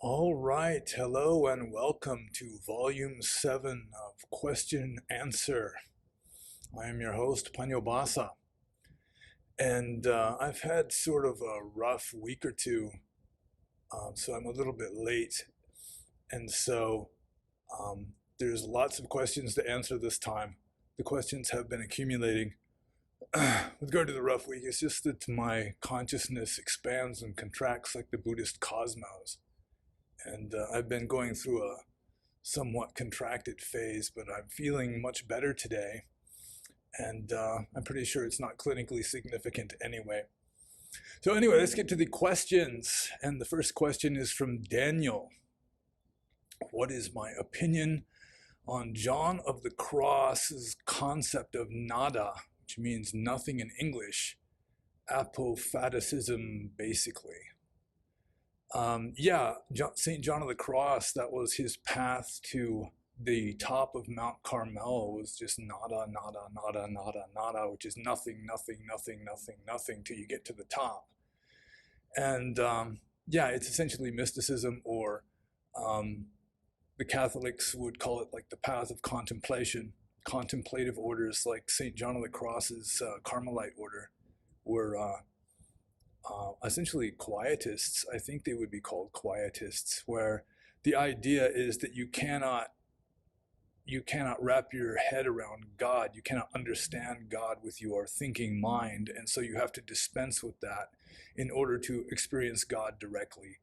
All right, hello and welcome to Volume 7 of Question Answer. I am your host, Panyobasa, and I've had sort of a rough week or two, so I'm a little bit late, and so there's lots of questions to answer this time. The questions have been accumulating. With regard to the rough week, it's just that my consciousness expands and contracts like the Buddhist cosmos. And I've been going through a somewhat contracted phase, but I'm feeling much better today. And I'm pretty sure it's not clinically significant anyway. So anyway, let's get to the questions. And the first question is from Daniel. What is my opinion on John of the Cross's concept of nada, which means nothing in English, apophaticism, basically? St. John of the Cross, that was his path to the top of Mount Carmel, was just nada, nada, nada, nada, nada, which is nothing, nothing, nothing, nothing, nothing till you get to the top. And it's essentially mysticism, or the Catholics would call it like the path of contemplation. Contemplative orders like St. John of the Cross's Carmelite order were essentially quietists. I think they would be called quietists, where the idea is that you cannot wrap your head around God. You cannot understand God with your thinking mind, and so you have to dispense with that in order to experience God directly.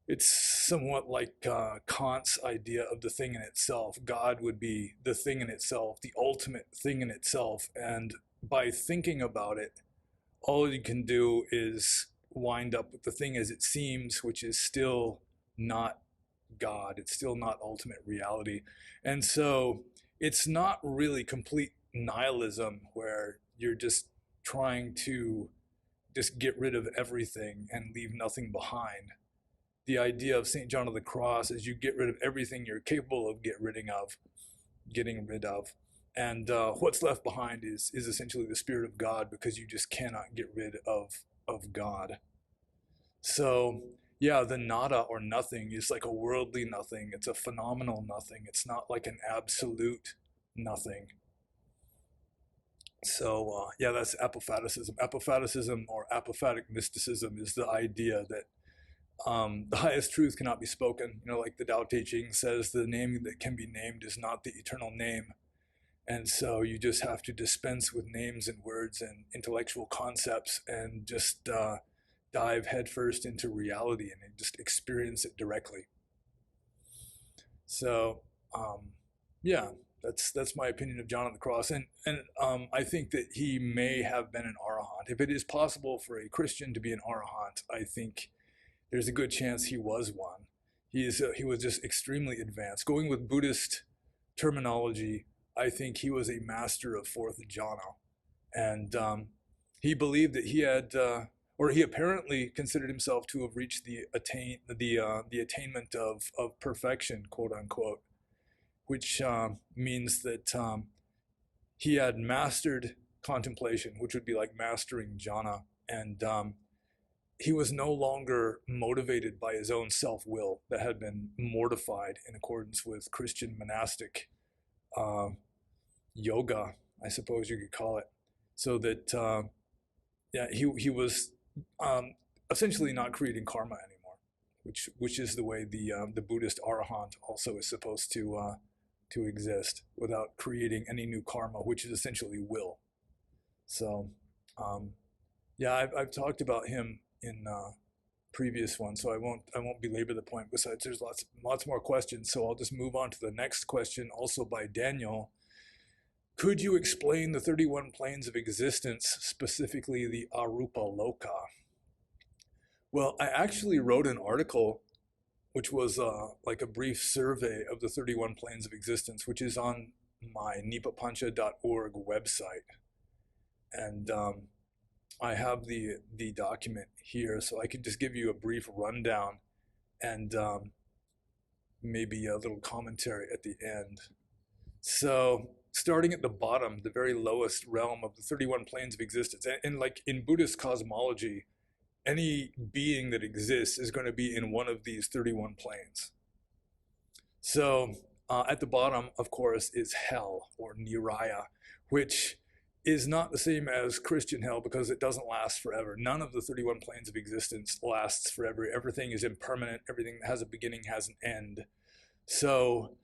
It's somewhat like Kant's idea of the thing in itself. God would be the thing in itself, the ultimate thing in itself, and by thinking about it, all you can do is wind up with the thing as it seems, which is still not God. It's still not ultimate reality. And so it's not really complete nihilism where you're just trying to just get rid of everything and leave nothing behind. The idea of St. John of the Cross is you get rid of everything you're capable of getting rid of. And what's left behind is essentially the Spirit of God, because you just cannot get rid of God. So yeah, the nada or nothing is like a worldly nothing. It's a phenomenal nothing. It's not like an absolute nothing. So that's apophaticism. Apophaticism, or apophatic mysticism, is the idea that the highest truth cannot be spoken. Like the Tao Te Ching says, the name that can be named is not the eternal name. And so you just have to dispense with names and words and intellectual concepts and just dive headfirst into reality and just experience it directly. So that's my opinion of John of the Cross. And I think that he may have been an arahant. If it is possible for a Christian to be an arahant, I think there's a good chance he was one. He was just extremely advanced. Going with Buddhist terminology, I think he was a master of fourth jhana, and he believed that he had, or he apparently considered himself to have reached the attainment of perfection, quote unquote, which means that he had mastered contemplation, which would be like mastering jhana, and he was no longer motivated by his own self-will that had been mortified in accordance with Christian monastic yoga, I suppose you could call it. So that he was essentially not creating karma anymore, which is the way the Buddhist arahant also is supposed to exist, without creating any new karma, which is essentially will. So I've talked about him in previous ones, so I won't belabor the point. Besides, there's lots more questions, so I'll just move on to the next question, also by Daniel. Could you explain the 31 planes of existence, specifically the Arupa Loka? Well, I actually wrote an article which was like a brief survey of the 31 planes of existence, which is on my nipapancha.org website. And I have the document here, so I could just give you a brief rundown and maybe a little commentary at the end. So starting at the bottom, the very lowest realm of the 31 planes of existence, and like in Buddhist cosmology, any being that exists is going to be in one of these 31 planes. So at the bottom, of course, is hell, or nirvana, which is not the same as Christian hell because it doesn't last forever. None of the 31 planes of existence lasts forever. Everything is impermanent. Everything that has a beginning has an end. So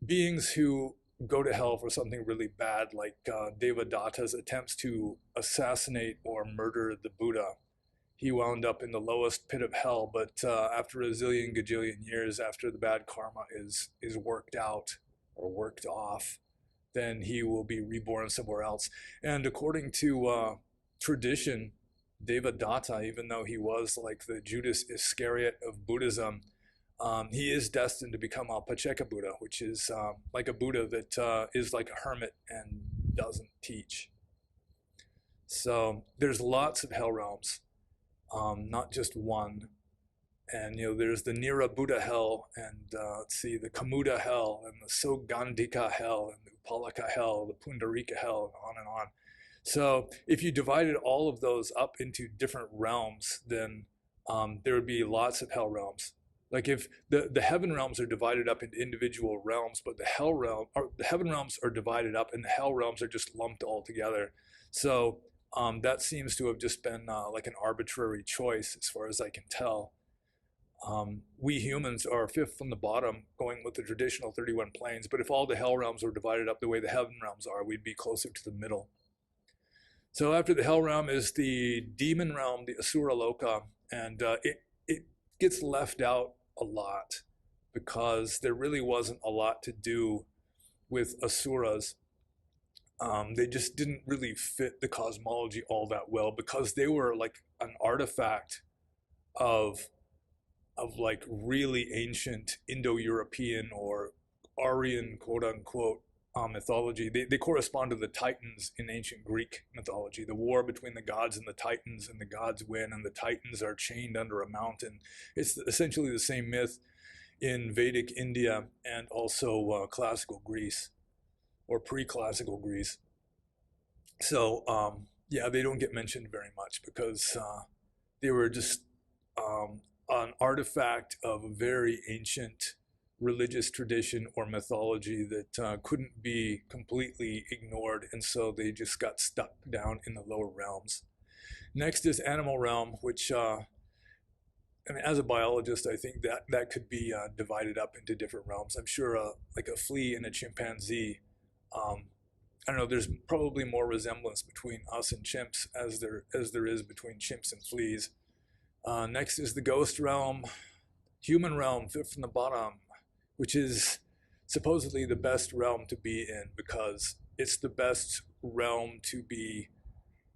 beings who go to hell for something really bad, like Devadatta's attempts to assassinate or murder the Buddha, he wound up in the lowest pit of hell. But after a zillion gajillion years, after the bad karma is worked out or worked off, then he will be reborn somewhere else. And according to tradition, Devadatta, even though he was like the Judas Iscariot of Buddhism, he is destined to become a Pacceka Buddha, which is like a Buddha that is like a hermit and doesn't teach. So there's lots of hell realms, not just one. And there's the Nira Buddha hell, and let's see, the Kamuda hell, and the Sogandika hell, and the Upalaka hell, the Pundarika hell, and on and on. So if you divided all of those up into different realms, then there would be lots of hell realms. Like if the heaven realms are divided up into individual realms, but the heaven realms are divided up, and the hell realms are just lumped all together. So that seems to have just been like an arbitrary choice, as far as I can tell. We humans are fifth from the bottom, going with the traditional 31 planes. But if all the hell realms were divided up the way the heaven realms are, we'd be closer to the middle. So after the hell realm is the demon realm, the Asura Loka, and it gets left out a lot because there really wasn't a lot to do with Asuras. They just didn't really fit the cosmology all that well because they were like an artifact of like really ancient Indo-European or Aryan, quote unquote, mythology. They correspond to the Titans in ancient Greek mythology. The war between the gods and the Titans, and the gods win, and the Titans are chained under a mountain. It's essentially the same myth in Vedic India and also classical Greece or pre-classical Greece. So yeah, they don't get mentioned very much because they were just an artifact of a very ancient religious tradition or mythology that couldn't be completely ignored, and so they just got stuck down in the lower realms. Next is animal realm, which I mean, as a biologist, I think that could be divided up into different realms. I'm sure like a flea and a chimpanzee, I don't know, there's probably more resemblance between us and chimps as there is between chimps and fleas. Next is the ghost realm, human realm, fifth from the bottom, which is supposedly the best realm to be in because it's the best realm to be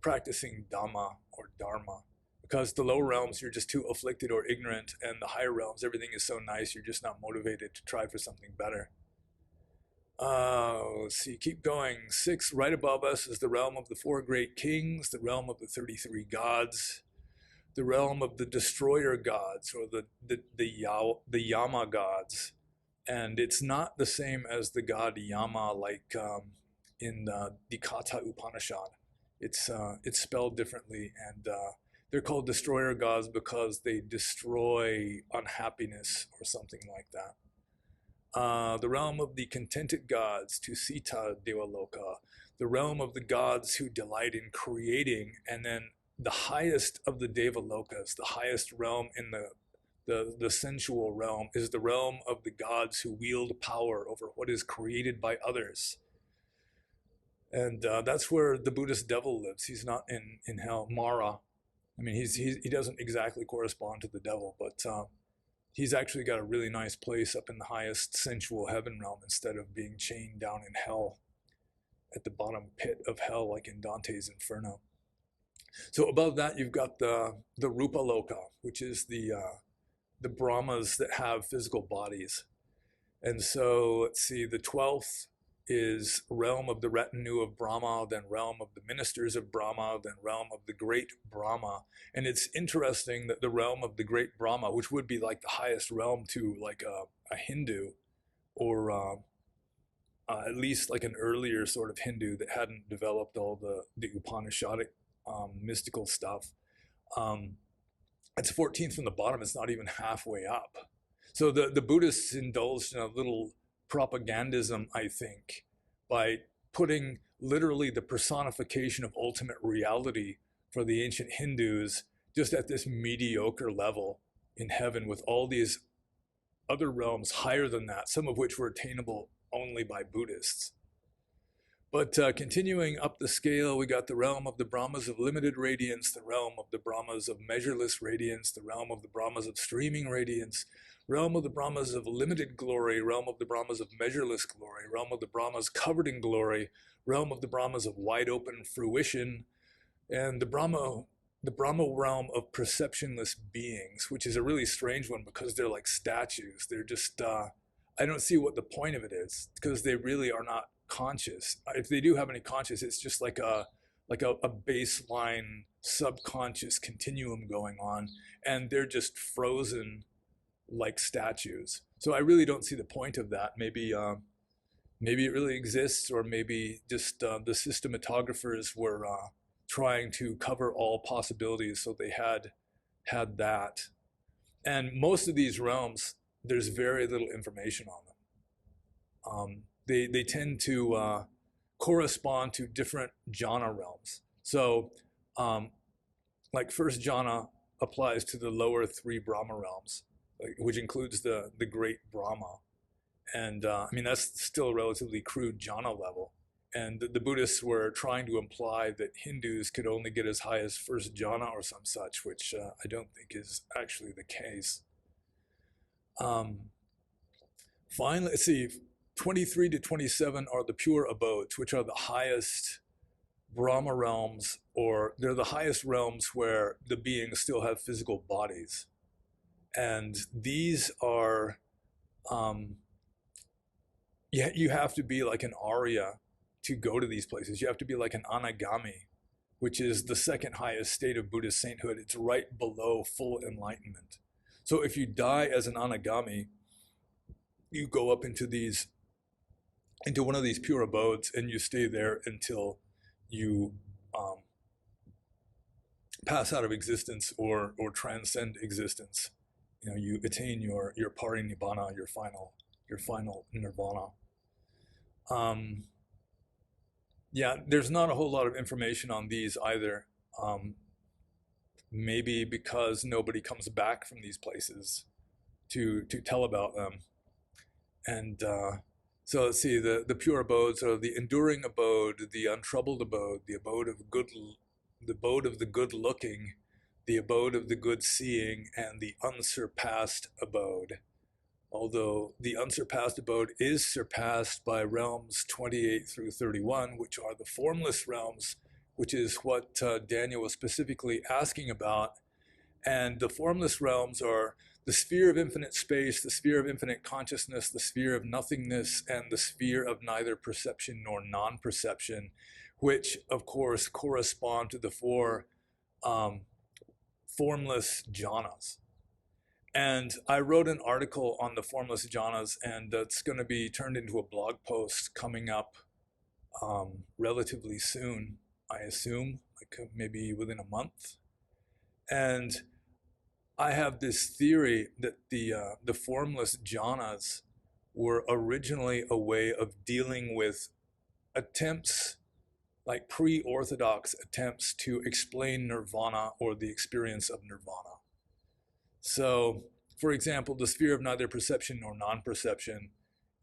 practicing Dhamma or Dharma. Because the lower realms, you're just too afflicted or ignorant, and the higher realms, everything is so nice, you're just not motivated to try for something better. Let's see, keep going. 6, right above us, is the realm of the 4 great kings, the realm of the 33 gods, the realm of the destroyer gods, or the Yama gods. And it's not the same as the god Yama, like in the Dikata Upanishad. It's spelled differently, and they're called destroyer gods because they destroy unhappiness or something like that. The realm of the contented gods, Tusita Devaloka, the realm of the gods who delight in creating, and then the highest of the Devalokas, the highest realm in the sensual realm, is the realm of the gods who wield power over what is created by others. And that's where the Buddhist devil lives. He's not in hell. Mara. I mean, he doesn't exactly correspond to the devil, but he's actually got a really nice place up in the highest sensual heaven realm instead of being chained down in hell at the bottom pit of hell, like in Dante's Inferno. So above that, you've got the Rupa Loka, which is the Brahmas that have physical bodies. And so let's see, the 12th is realm of the retinue of Brahma, then realm of the ministers of Brahma, then realm of the great Brahma. And it's interesting that the realm of the great Brahma, which would be like the highest realm to like a Hindu, or at least like an earlier sort of Hindu that hadn't developed all the Upanishadic mystical stuff. it's 14th from the bottom. It's not even halfway up. So the Buddhists indulged in a little propagandism, I think, by putting literally the personification of ultimate reality for the ancient Hindus just at this mediocre level in heaven, with all these other realms higher than that, some of which were attainable only by Buddhists. But continuing up the scale, we got the realm of the Brahmas of limited radiance, the realm of the Brahmas of measureless radiance, the realm of the Brahmas of streaming radiance, realm of the Brahmas of limited glory, realm of the Brahmas of measureless glory, realm of the Brahmas covered in glory, realm of the Brahmas of wide open fruition, and the Brahma realm of perceptionless beings, which is a really strange one because they're like statues. They're just, I don't see what the point of it is, because they really are not conscious. If they do have any conscious, it's just like a baseline subconscious continuum going on, and they're just frozen like statues. So I really don't see the point of that. Maybe it really exists, or maybe just the systematographers were trying to cover all possibilities, so they had that. And most of these realms, there's very little information on them. They tend to correspond to different jhana realms. So, like first jhana applies to the lower three Brahma realms, which includes the great Brahma. And I mean, that's still a relatively crude jhana level. And the Buddhists were trying to imply that Hindus could only get as high as first jhana or some such, which I don't think is actually the case. Finally, let's see, 23 to 27 are the pure abodes, which are the highest Brahma realms, or they're the highest realms where the beings still have physical bodies. And these are, you have to be like an Arya to go to these places. You have to be like an Anagami, which is the second highest state of Buddhist sainthood. It's right below full enlightenment. So if you die as an Anagami, you go up into one of these pure abodes, and you stay there until you pass out of existence or transcend existence. You know, you attain your parinibbana, your final nirvana. Yeah, there's not a whole lot of information on these either. Maybe because nobody comes back from these places to tell about them. And so let's see, the pure abodes are the enduring abode, the untroubled abode, the abode of the good looking, the abode of the good seeing, and the unsurpassed abode. Although the unsurpassed abode is surpassed by realms 28 through 31, which are the formless realms, which is what Daniel was specifically asking about. And the formless realms are the sphere of infinite space, the sphere of infinite consciousness, the sphere of nothingness, and the sphere of neither perception nor non-perception, which of course correspond to the four formless jhanas. And I wrote an article on the formless jhanas, and that's going to be turned into a blog post coming up relatively soon, I assume, like maybe within a month. And I have this theory that the formless jhanas were originally a way of dealing with attempts, like pre-orthodox attempts to explain nirvana or the experience of nirvana. So, for example, the sphere of neither perception nor non-perception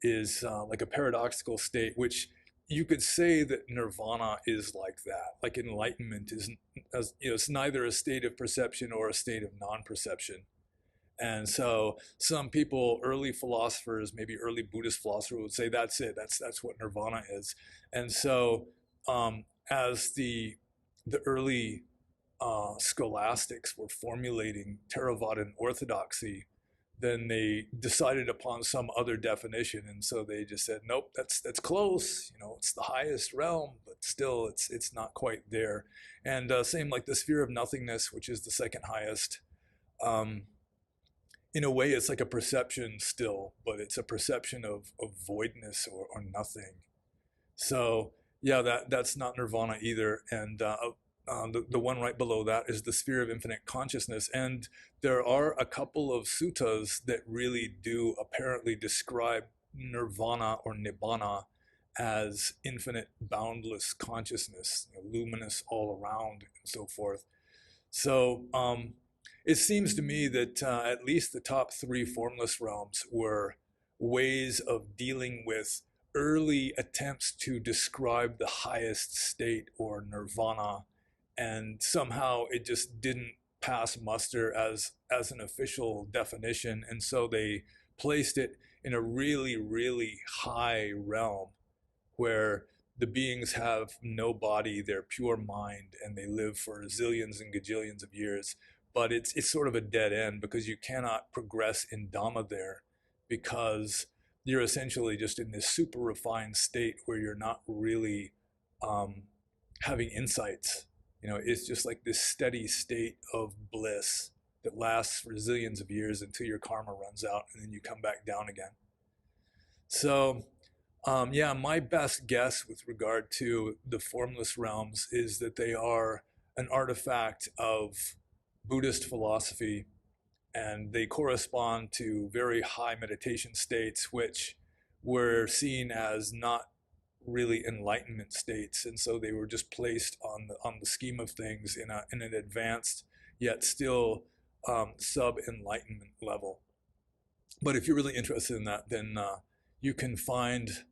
is like a paradoxical state, which you could say that nirvana is like that. Like enlightenment is, as you know, it's neither a state of perception or a state of non-perception. And so some people, early philosophers, maybe early Buddhist philosophers, would say that's it. That's what nirvana is. And so as the early scholastics were formulating Theravadan orthodoxy, then they decided upon some other definition, and so they just said, nope, that's close. You know, it's the highest realm, but still, it's not quite there. And same like the sphere of nothingness, which is the second highest. In a way, it's like a perception still, but it's a perception of voidness or nothing. So yeah, that's not nirvana either. And the one right below that is the sphere of infinite consciousness. And there are a couple of suttas that really do apparently describe nirvana or nibbana as infinite boundless consciousness, luminous all around and so forth. So it seems to me that at least the top three formless realms were ways of dealing with early attempts to describe the highest state or nirvana, and somehow it just didn't pass muster as an official definition, and so they placed it in a really, really high realm where the beings have no body, they're pure mind, and they live for zillions and gajillions of years. But it's sort of a dead end because you cannot progress in Dhamma there, because you're essentially just in this super refined state where you're not really having insights. It's just like this steady state of bliss that lasts for zillions of years until your karma runs out and then you come back down again. So yeah, my best guess with regard to the formless realms is that they are an artifact of Buddhist philosophy, and they correspond to very high meditation states, which were seen as not really enlightenment states, and so they were just placed on the scheme of things in an advanced yet still sub enlightenment level. But if you're really interested in that, then you can find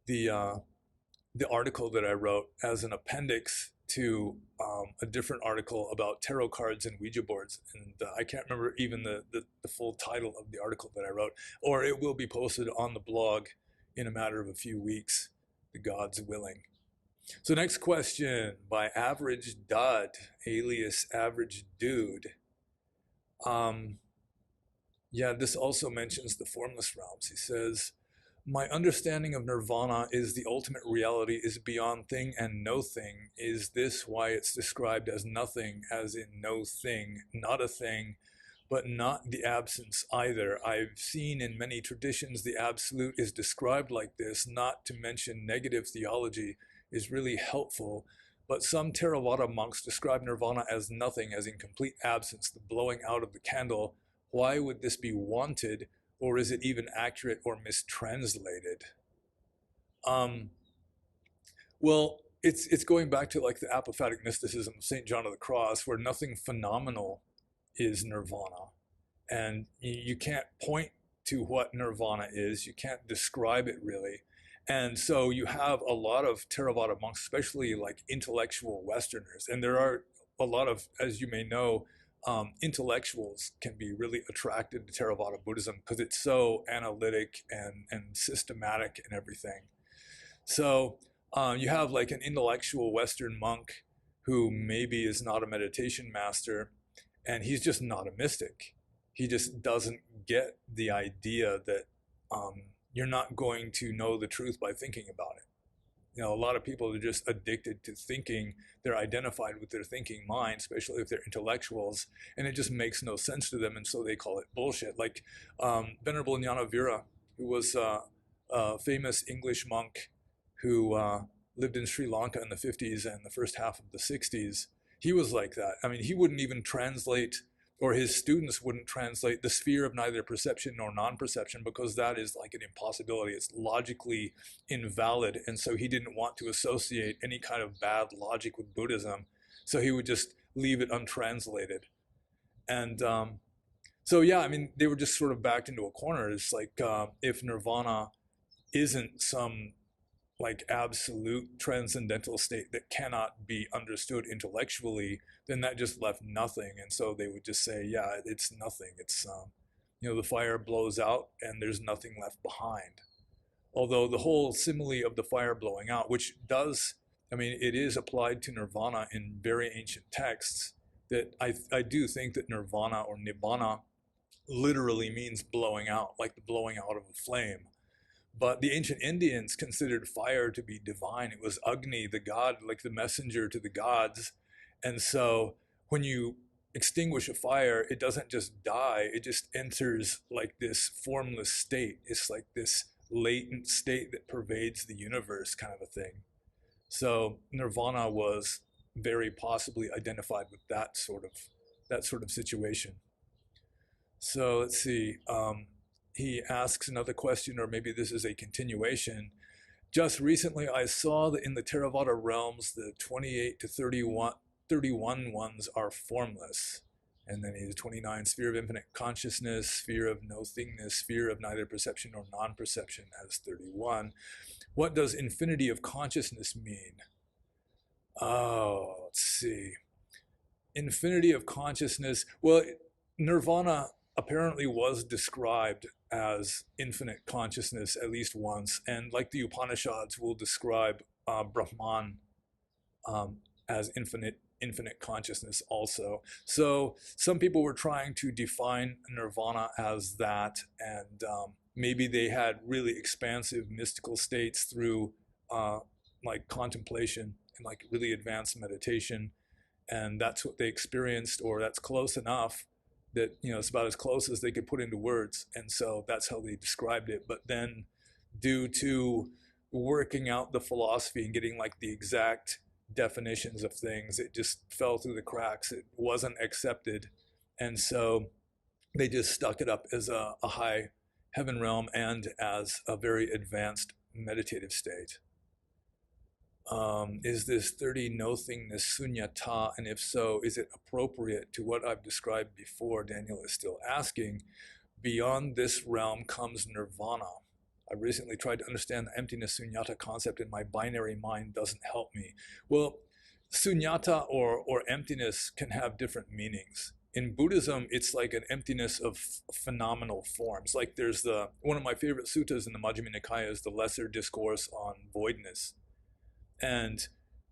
the article that I wrote as an appendix to a different article about tarot cards and Ouija boards. And I can't remember even the full title of the article that I wrote, or it will be posted on the blog in a matter of a few weeks, the gods willing. So next question by Average Dud, alias Average Dude. Yeah, this also mentions the formless realms. He says, my understanding of nirvana is the ultimate reality is beyond thing and no thing. Is this why it's described as nothing, as in no thing, not a thing, but not the absence either? I've seen in many traditions the absolute is described like this, not to mention negative theology is really helpful, but some Theravada monks describe nirvana as nothing, as in complete absence, the blowing out of the candle. Why would this be wanted? Or is it even accurate or mistranslated? Well, it's going back to like the apophatic mysticism of St. John of the Cross, where nothing phenomenal is nirvana. And you can't point to what nirvana is. You can't describe it really. And so you have a lot of Theravada monks, especially like intellectual Westerners. And there are a lot of, as you may know, intellectuals can be really attracted to Theravada Buddhism because it's so analytic and systematic and everything. So you have like an intellectual Western monk who maybe is not a meditation master, and he's just not a mystic. He just doesn't get the idea that you're not going to know the truth by thinking about it. A lot of people are just addicted to thinking. They're identified with their thinking mind, especially if they're intellectuals, and it just makes no sense to them, and so they call it bullshit. Like Venerable Jnanavira, who was a famous English monk who lived in Sri Lanka in the 50s and the first half of the 60s, he was like that. I mean, he wouldn't even translate, or his students wouldn't translate the sphere of neither perception nor non-perception, because that is like an impossibility. It's logically invalid. And so he didn't want to associate any kind of bad logic with Buddhism. So he would just leave it untranslated. And so, yeah, I mean, they were just sort of backed into a corner. It's like if nirvana isn't some like absolute transcendental state that cannot be understood intellectually, then that just left nothing. And so they would just say, yeah, it's nothing. It's, the fire blows out and there's nothing left behind. Although the whole simile of the fire blowing out, which does, I mean, it is applied to nirvana in very ancient texts, that I do think that nirvana or nibbana literally means blowing out, like the blowing out of a flame. But the ancient Indians considered fire to be divine. It was Agni, the god, like the messenger to the gods. And so when you extinguish a fire, it doesn't just die, it just enters like this formless state. It's like this latent state that pervades the universe, kind of a thing. So nirvana was very possibly identified with that sort of situation. So let's see. He asks another question, or maybe this is a continuation. Just recently, I saw that in the Theravada realms, the 28 to 31 ones are formless. And then he's 29, sphere of infinite consciousness, sphere of nothingness, sphere of neither perception nor non-perception as 31. What does infinity of consciousness mean? Oh, let's see. Infinity of consciousness. Well, nirvana apparently was described as infinite consciousness at least once, and like the Upanishads will describe Brahman as infinite consciousness also. So some people were trying to define nirvana as that, and maybe they had really expansive mystical states through like contemplation and like really advanced meditation, and that's what they experienced, or that's close enough that, you know, it's about as close as they could put into words, and so that's how they described it. But then due to working out the philosophy and getting like the exact definitions of things, it just fell through the cracks. It wasn't accepted, and so they just stuck it up as a high heaven realm and as a very advanced meditative state. Is this 30 nothingness sunyata, and if so, is it appropriate to what I've described before? Daniel is still asking. Beyond this realm comes nirvana. I recently tried to understand the emptiness sunyata concept, and my binary mind doesn't help me. Well, sunyata or emptiness can have different meanings. In Buddhism, it's like an emptiness of phenomenal forms. Like there's one of my favorite suttas in the Majjhima Nikaya is the Lesser Discourse on Voidness. And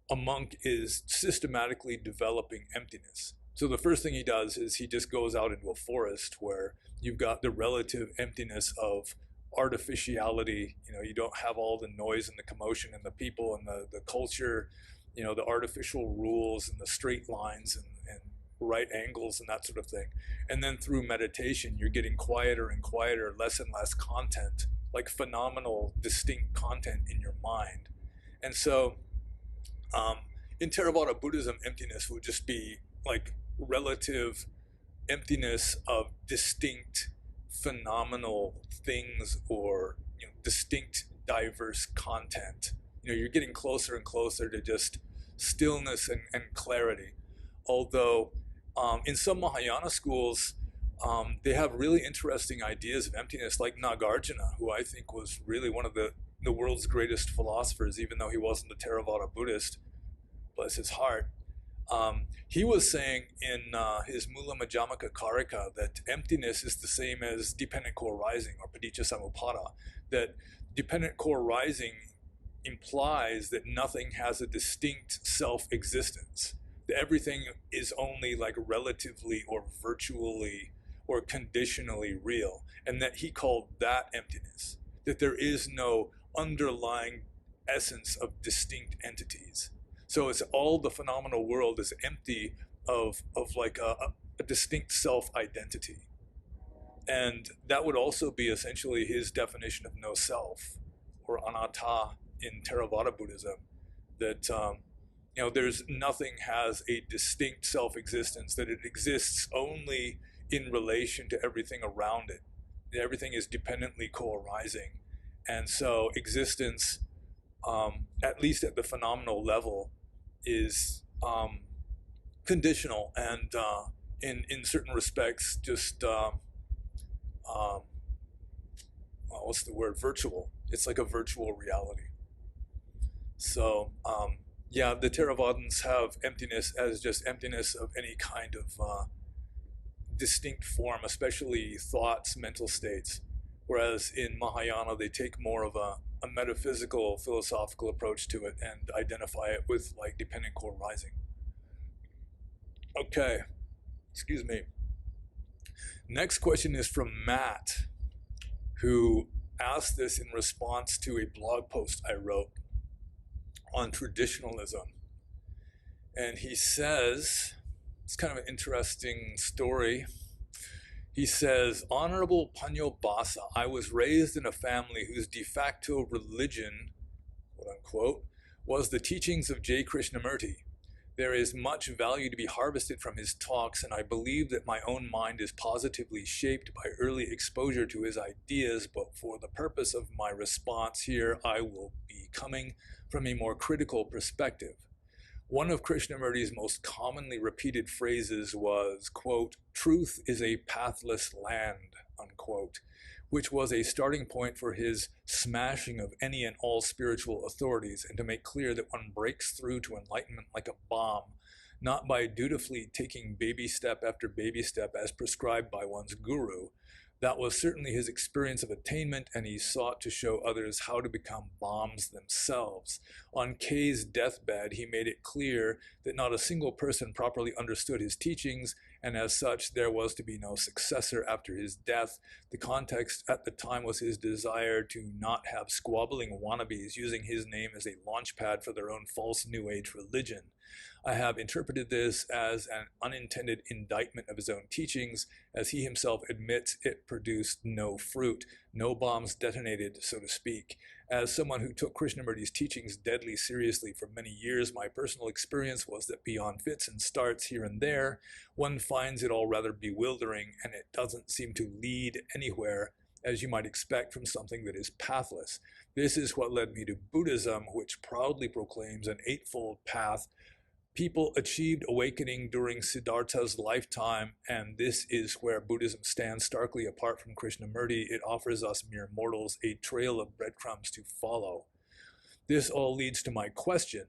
a monk is systematically developing emptiness. So the first thing he does is he just goes out into a forest where you've got the relative emptiness of artificiality. You know, you don't have all the noise and the commotion and the people and the culture, you know, the artificial rules and the straight lines and right angles and that sort of thing. And then through meditation, you're getting quieter and quieter, less and less content, like phenomenal, distinct content in your mind. And so in Theravada Buddhism, emptiness would just be like relative emptiness of distinct, phenomenal things, or, you know, distinct, diverse content. You know, you're getting closer and closer to just stillness and clarity. Although in some Mahayana schools, they have really interesting ideas of emptiness, like Nagarjuna, who I think was really one of the world's greatest philosophers, even though he wasn't a Theravada Buddhist, bless his heart. He was saying in his Mula Majjhimaka Karika that emptiness is the same as dependent core rising, or paticca samuppada, that dependent core rising implies that nothing has a distinct self-existence, that everything is only like relatively or virtually or conditionally real, and that he called that emptiness, that there is no underlying essence of distinct entities. So it's all the phenomenal world is empty of like a distinct self-identity. And that would also be essentially his definition of no self, or anatta in Theravada Buddhism, that you know, there's nothing has a distinct self-existence, that it exists only in relation to everything around it. Everything is dependently co-arising. And so existence, at least at the phenomenal level, is conditional and in certain respects just what's the word, virtual. It's like a virtual reality. So yeah, the Theravadins have emptiness as just emptiness of any kind of distinct form, especially thoughts, mental states. Whereas in Mahayana, they take more of a metaphysical, philosophical approach to it and identify it with like dependent core rising. Okay, excuse me. Next question is from Matt, who asked this in response to a blog post I wrote on traditionalism. And he says, it's kind of an interesting story. He says, Honorable Panyo Basa, I was raised in a family whose de facto religion, quote unquote, was the teachings of J. Krishnamurti. There is much value to be harvested from his talks, and I believe that my own mind is positively shaped by early exposure to his ideas, but for the purpose of my response here, I will be coming from a more critical perspective. One of Krishnamurti's most commonly repeated phrases was, quote, "Truth is a pathless land," unquote, which was a starting point for his smashing of any and all spiritual authorities, and to make clear that one breaks through to enlightenment like a bomb, not by dutifully taking baby step after baby step as prescribed by one's guru. That was certainly his experience of attainment, and he sought to show others how to become bombs themselves. On Kay's deathbed, he made it clear that not a single person properly understood his teachings, and as such, there was to be no successor after his death. The context at the time was his desire to not have squabbling wannabes using his name as a launchpad for their own false New Age religion. I have interpreted this as an unintended indictment of his own teachings, as he himself admits it produced no fruit, no bombs detonated, so to speak. As someone who took Krishnamurti's teachings deadly seriously for many years, my personal experience was that beyond fits and starts here and there, one finds it all rather bewildering, and it doesn't seem to lead anywhere, as you might expect from something that is pathless. This is what led me to Buddhism, which proudly proclaims an eightfold path. People achieved awakening during Siddhartha's lifetime, and this is where Buddhism stands starkly apart from Krishnamurti. It offers us mere mortals a trail of breadcrumbs to follow. This all leads to my question.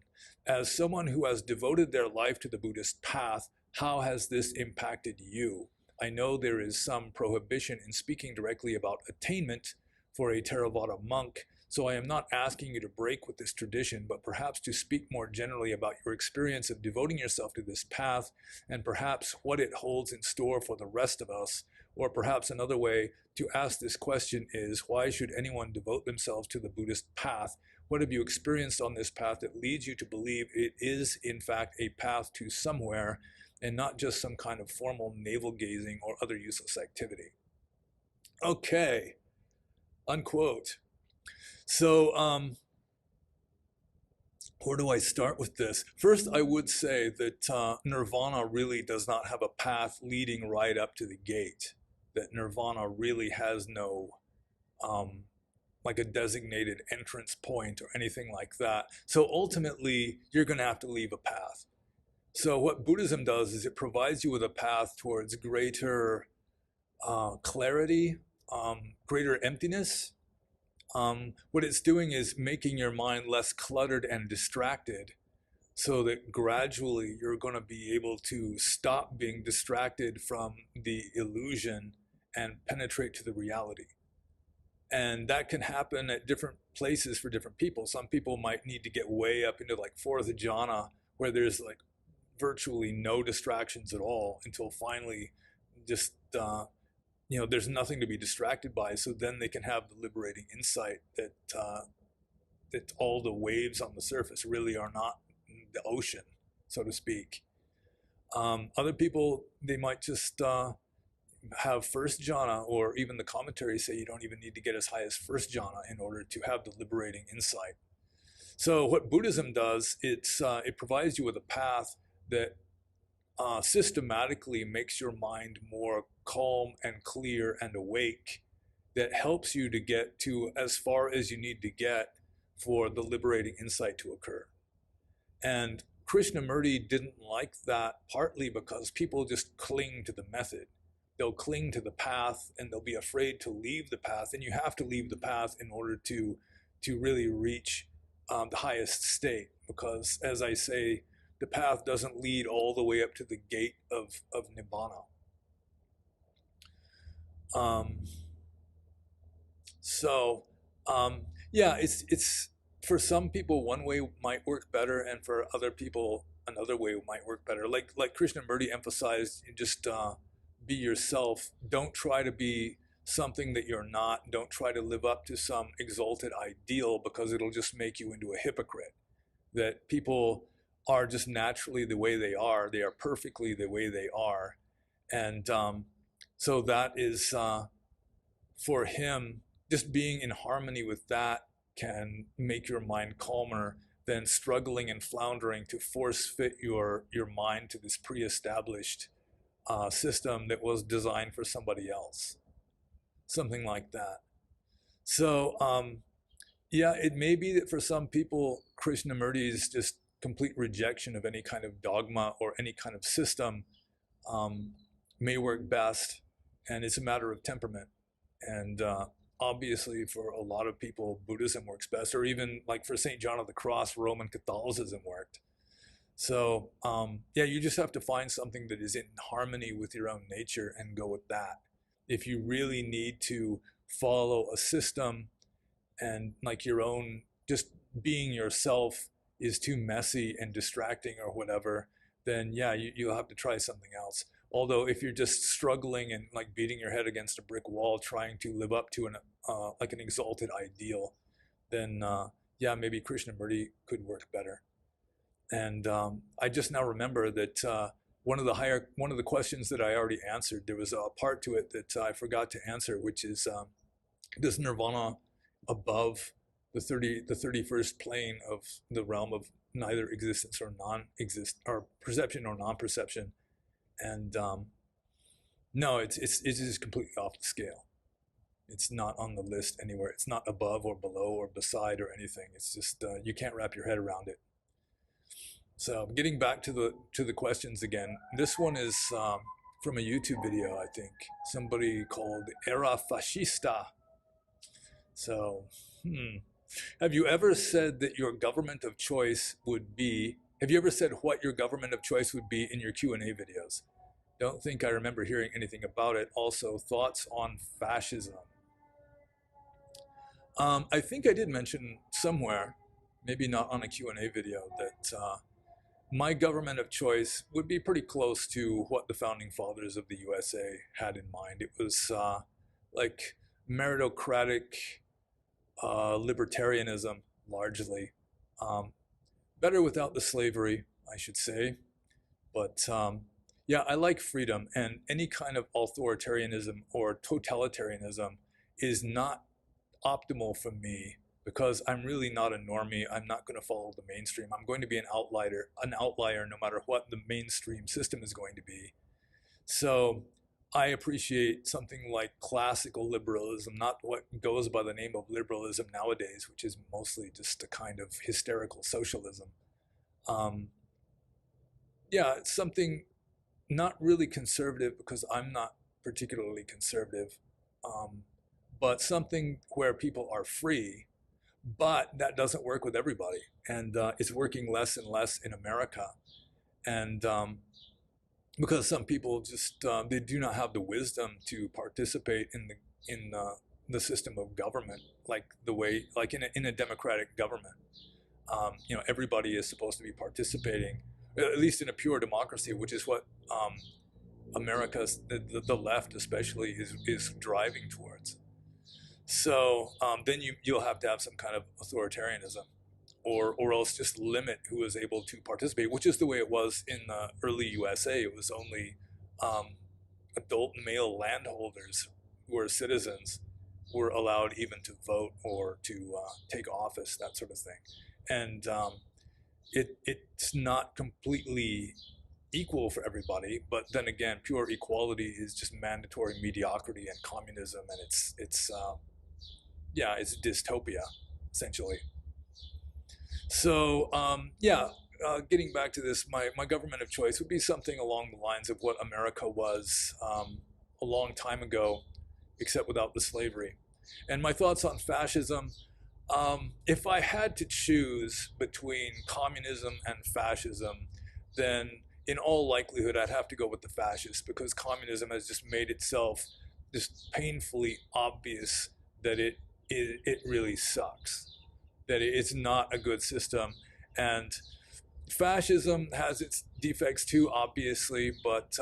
As someone who has devoted their life to the Buddhist path, how has this impacted you? I know there is some prohibition in speaking directly about attainment for a Theravada monk, so I am not asking you to break with this tradition, but perhaps to speak more generally about your experience of devoting yourself to this path, and perhaps what it holds in store for the rest of us. Or perhaps another way to ask this question is, why should anyone devote themselves to the Buddhist path? What have you experienced on this path that leads you to believe it is, in fact, a path to somewhere, and not just some kind of formal navel-gazing or other useless activity? Okay, unquote. So, where do I start with this? First, I would say that nirvana really does not have a path leading right up to the gate. That nirvana really has no, like a designated entrance point or anything like that. So ultimately, you're going to have to leave a path. So what Buddhism does is it provides you with a path towards greater clarity, greater emptiness. What it's doing is making your mind less cluttered and distracted, so that gradually you're going to be able to stop being distracted from the illusion and penetrate to the reality. And that can happen at different places for different people. Some people might need to get way up into like fourth jhana, where there's like virtually no distractions at all, until finally just there's nothing to be distracted by. So then they can have the liberating insight that that all the waves on the surface really are not the ocean, so to speak. Other people, they might just have first jhana, or even the commentaries say you don't even need to get as high as first jhana in order to have the liberating insight. So what Buddhism does, it provides you with a path that systematically makes your mind more calm and clear and awake, that helps you to get to as far as you need to get for the liberating insight to occur. And Krishnamurti didn't like that, partly because people just cling to the method. They'll cling to the path and they'll be afraid to leave the path. And you have to leave the path in order to really reach the highest state. Because, as I say, the path doesn't lead all the way up to the gate of Nibbana. Yeah, it's for some people one way might work better, and for other people another way might work better. Like Krishnamurti emphasized, just be yourself. Don't try to be something that you're not. Don't try to live up to some exalted ideal, because it'll just make you into a hypocrite. That people are just naturally the way they are. They are perfectly the way they are. And so that is, for him, just being in harmony with that can make your mind calmer than struggling and floundering to force fit your mind to this pre-established system that was designed for somebody else, something like that. So yeah, it may be that for some people, Krishnamurti's just complete rejection of any kind of dogma or any kind of system um, may work best, and it's a matter of temperament. And obviously, for a lot of people, Buddhism works best, or even like for St. John of the Cross, Roman Catholicism worked. So yeah, you just have to find something that is in harmony with your own nature and go with that. If you really need to follow a system and like your own, just being yourself is too messy and distracting or whatever, then yeah, you'll have to try something else. Although if you're just struggling and like beating your head against a brick wall trying to live up to an like an exalted ideal, then yeah, maybe Krishnamurti could work better. And I just now remember that one of the questions that I already answered, there was a part to it that I forgot to answer, which is does nirvana above the 31st plane of the realm of neither existence or non-exist, or perception or non-perception? And no, it's just completely off the scale. It's not on the list anywhere. It's not above or below or beside or anything. It's just you can't wrap your head around it. So getting back to the questions again, this one is from a YouTube video, I think. Somebody called Era Fascista. So, have you ever said that your government of choice would be, have you ever said what your government of choice would be in your Q&A videos? Don't think I remember hearing anything about it. Also, thoughts on fascism. I think I did mention somewhere, maybe not on a Q&A video, that my government of choice would be pretty close to what the founding fathers of the USA had in mind. It was like meritocratic libertarianism, largely. Better without the slavery, I should say. But yeah, I like freedom, and any kind of authoritarianism or totalitarianism is not optimal for me, because I'm really not a normie. I'm not going to follow the mainstream. I'm going to be an outlier no matter what the mainstream system is going to be. So I appreciate something like classical liberalism, not what goes by the name of liberalism nowadays, which is mostly just a kind of hysterical socialism. Yeah, it's something not really conservative, because I'm not particularly conservative, but something where people are free. But that doesn't work with everybody, and it's working less and less in America. And because some people just they do not have the wisdom to participate in the system of government, like the way, like in a democratic government. You know, everybody is supposed to be participating, at least in a pure democracy, which is what America's the left especially is driving towards. So then you'll have to have some kind of authoritarianism, or else just limit who is able to participate, which is the way it was in the early USA. It was only adult male landholders who were citizens were allowed even to vote or to take office, that sort of thing. And it's not completely equal for everybody, but then again, pure equality is just mandatory mediocrity and communism, and it's yeah, it's dystopia, essentially. So yeah, getting back to this, my government of choice would be something along the lines of what America was a long time ago, except without the slavery. And my thoughts on fascism, if I had to choose between communism and fascism, then in all likelihood I'd have to go with the fascists, because communism has just made itself just painfully obvious that it really sucks, that it's not a good system. And fascism has its defects too, obviously, but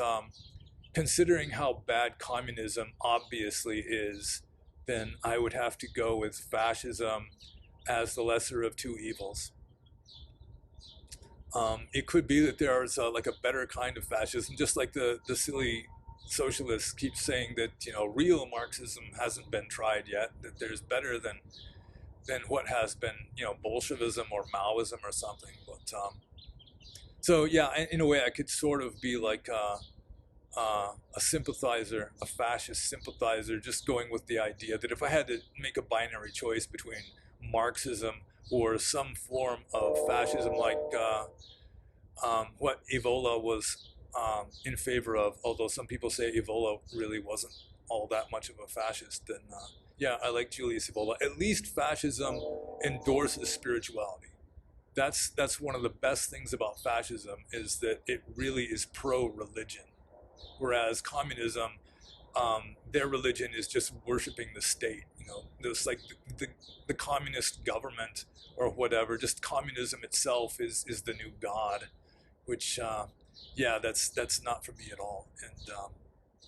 considering how bad communism obviously is, then I would have to go with fascism as the lesser of two evils. It could be that there's like a better kind of fascism, just like the silly socialists keep saying that, you know, real Marxism hasn't been tried yet, that there's better than than what has been, Bolshevism or Maoism or something. But so yeah, in a way, I could sort of be like a sympathizer, a fascist sympathizer, just going with the idea that if I had to make a binary choice between Marxism or some form of fascism, like what Evola was in favor of, although some people say Evola really wasn't all that much of a fascist, then yeah, I like Julius Evola. At least fascism endorses spirituality. That's one of the best things about fascism, is that it really is pro-religion, whereas communism, their religion is just worshiping the state. There's like the communist government or whatever. Just communism itself is the new god, which yeah, that's not for me at all. And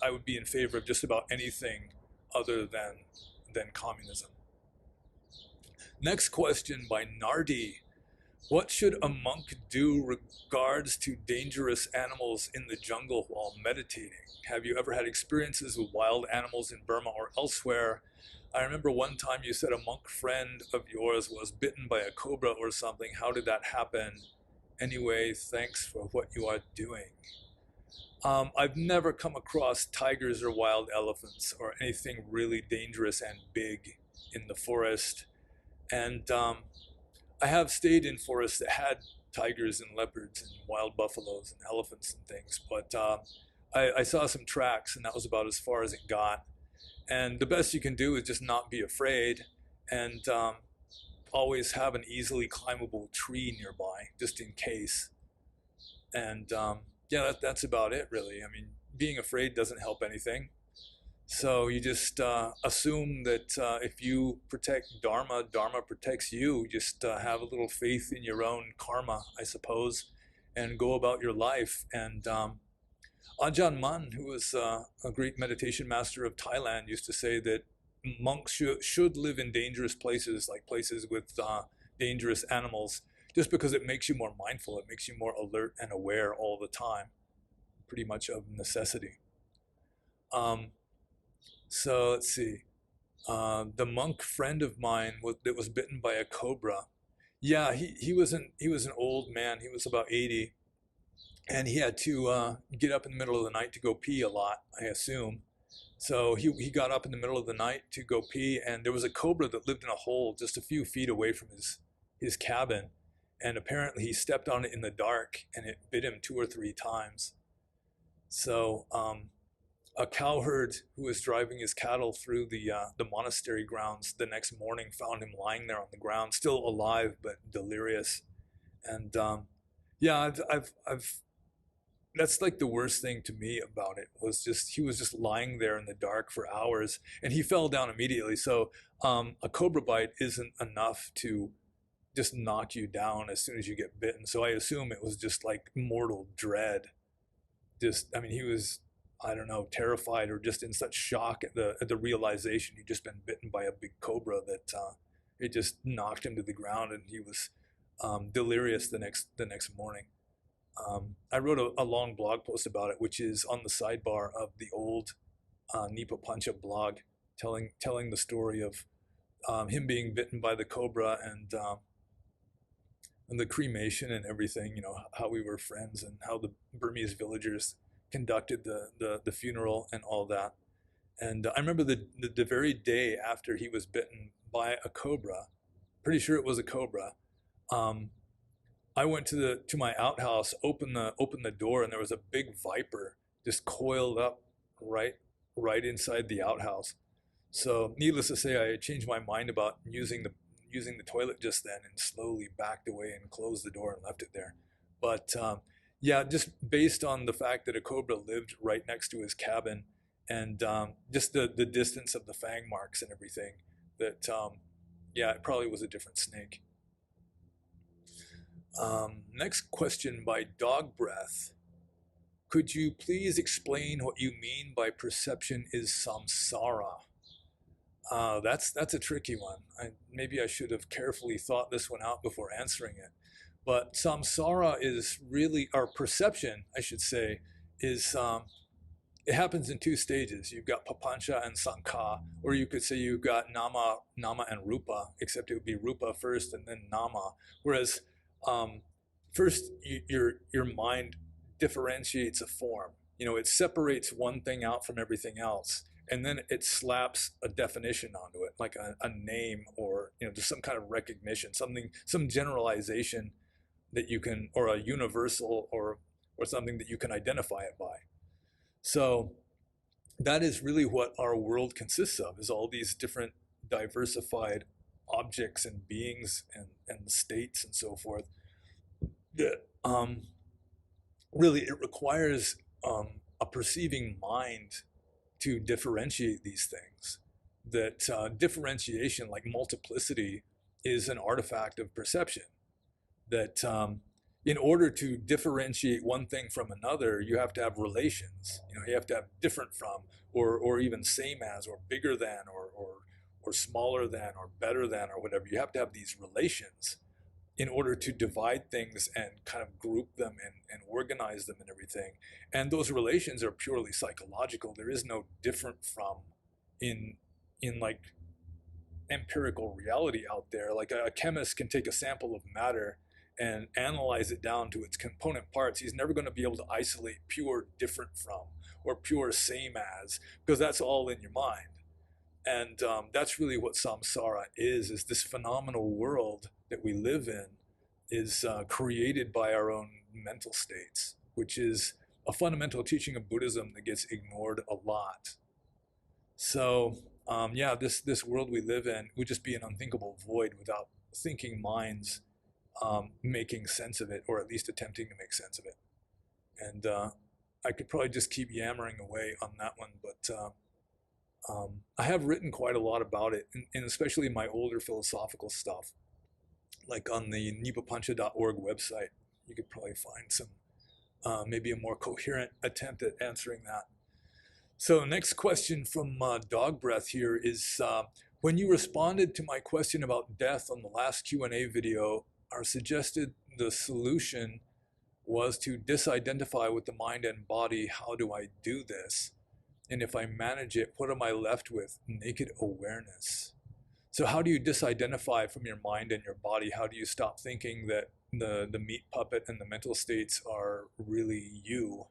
I would be in favor of just about anything other than communism. Next question by Nardi. What should a monk do regards to dangerous animals in the jungle while meditating? Have you ever had experiences with wild animals in Burma or elsewhere? I remember one time you said a monk friend of yours was bitten by a cobra or something. How did that happen? Anyway, thanks for what you are doing. I've never come across tigers or wild elephants or anything really dangerous and big in the forest. And I have stayed in forests that had tigers and leopards and wild buffaloes and elephants and things, but I saw some tracks, and that was about as far as it got. And the best you can do is just not be afraid, and always have an easily climbable tree nearby, just in case. And yeah, that's about it, really. I mean, being afraid doesn't help anything. So you just assume that if you protect Dharma, Dharma protects you. Just have a little faith in your own karma, I suppose, and go about your life. And Ajahn Mun, who was a great meditation master of Thailand, used to say that monks should live in dangerous places, like places with dangerous animals, just because it makes you more mindful. It makes you more alert and aware all the time, pretty much of necessity. So let's see. The monk friend of mine that was bitten by a cobra. Yeah, he was an old man. He was about 80, and he had to get up in the middle of the night to go pee a lot, I assume. So he got up in the middle of the night to go pee, and there was a cobra that lived in a hole just a few feet away from his cabin, and apparently he stepped on it in the dark, and it bit him 2 or 3 times. So a cowherd who was driving his cattle through the monastery grounds the next morning found him lying there on the ground, still alive but delirious. And yeah, I've that's like the worst thing to me about it, was just he was just lying there in the dark for hours, and he fell down immediately. So a cobra bite isn't enough to just knock you down as soon as you get bitten. So I assume it was just like mortal dread. I mean, he was, I don't know, terrified or just in such shock at the realization he'd just been bitten by a big cobra that it just knocked him to the ground, and he was delirious the next morning. I wrote a long blog post about it, which is on the sidebar of the old Nipa Pancha blog, telling the story of him being bitten by the cobra, and the cremation and everything. How we were friends, and how the Burmese villagers conducted the funeral and all that. And I remember the very day after he was bitten by a cobra, pretty sure it was a cobra. I went to my outhouse, opened the door, and there was a big viper just coiled up right inside the outhouse. So needless to say, I changed my mind about using the toilet just then, and slowly backed away and closed the door and left it there. But yeah, just based on the fact that a cobra lived right next to his cabin, and just the distance of the fang marks and everything, that yeah, it probably was a different snake. Next question by Dog Breath. Could you please explain what you mean by perception is samsara? That's a tricky one. Maybe I should have carefully thought this one out before answering it. But samsara is really, our perception, I should say, is it happens in two stages. You've got papancha and sankha, or you could say you've got nama and rupa, except it would be rupa first and then nama. Whereas first your mind differentiates a form. It separates one thing out from everything else, and then it slaps a definition onto it, like a name, or just some kind of recognition, some generalization that you can, or a universal, or something that you can identify it by. So that is really what our world consists of, is all these different diversified objects and beings and states and so forth. That really it requires a perceiving mind to differentiate these things. That differentiation, like multiplicity, is an artifact of perception. That in order to differentiate one thing from another, you have to have relations. You have to have different from, or even same as, or bigger than, or smaller than, or better than, or whatever. You have to have these relations in order to divide things and kind of group them and organize them and everything. And those relations are purely psychological. There is no different from in like empirical reality out there. Like a chemist can take a sample of matter and analyze it down to its component parts. He's never going to be able to isolate pure different from or pure same as, because that's all in your mind. And that's really what samsara is this phenomenal world that we live in is created by our own mental states, which is a fundamental teaching of Buddhism that gets ignored a lot. So yeah, this world we live in would just be an unthinkable void without thinking minds making sense of it, or at least attempting to make sense of it. And I could probably just keep yammering away on that one, but I have written quite a lot about it, and especially my older philosophical stuff, like on the nipapancha.org website. You could probably find some, maybe a more coherent attempt at answering that. So next question from Dog Breath here is, when you responded to my question about death on the last Q&A video, I suggested the solution was to disidentify with the mind and body. How do I do this? And if I manage it, what am I left with? Naked awareness. So how do you disidentify from your mind and your body? How do you stop thinking that the meat puppet and the mental states are really you?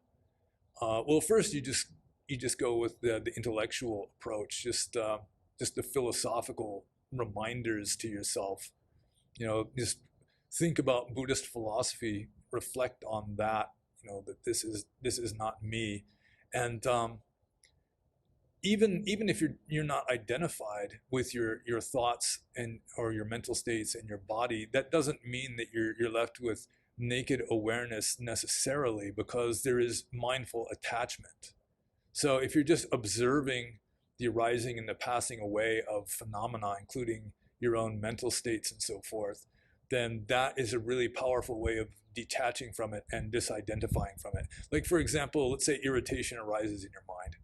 Well, first you just go with the intellectual approach, just the philosophical reminders to yourself. Just think about Buddhist philosophy, reflect on that. That this is not me, and even if you're not identified with your thoughts or your mental states and your body, that doesn't mean that you're left with naked awareness necessarily, because there is mindful attachment. So if you're just observing the arising and the passing away of phenomena, including your own mental states and so forth, then that is a really powerful way of detaching from it and disidentifying from it. Like, for example, let's say irritation arises in your mind,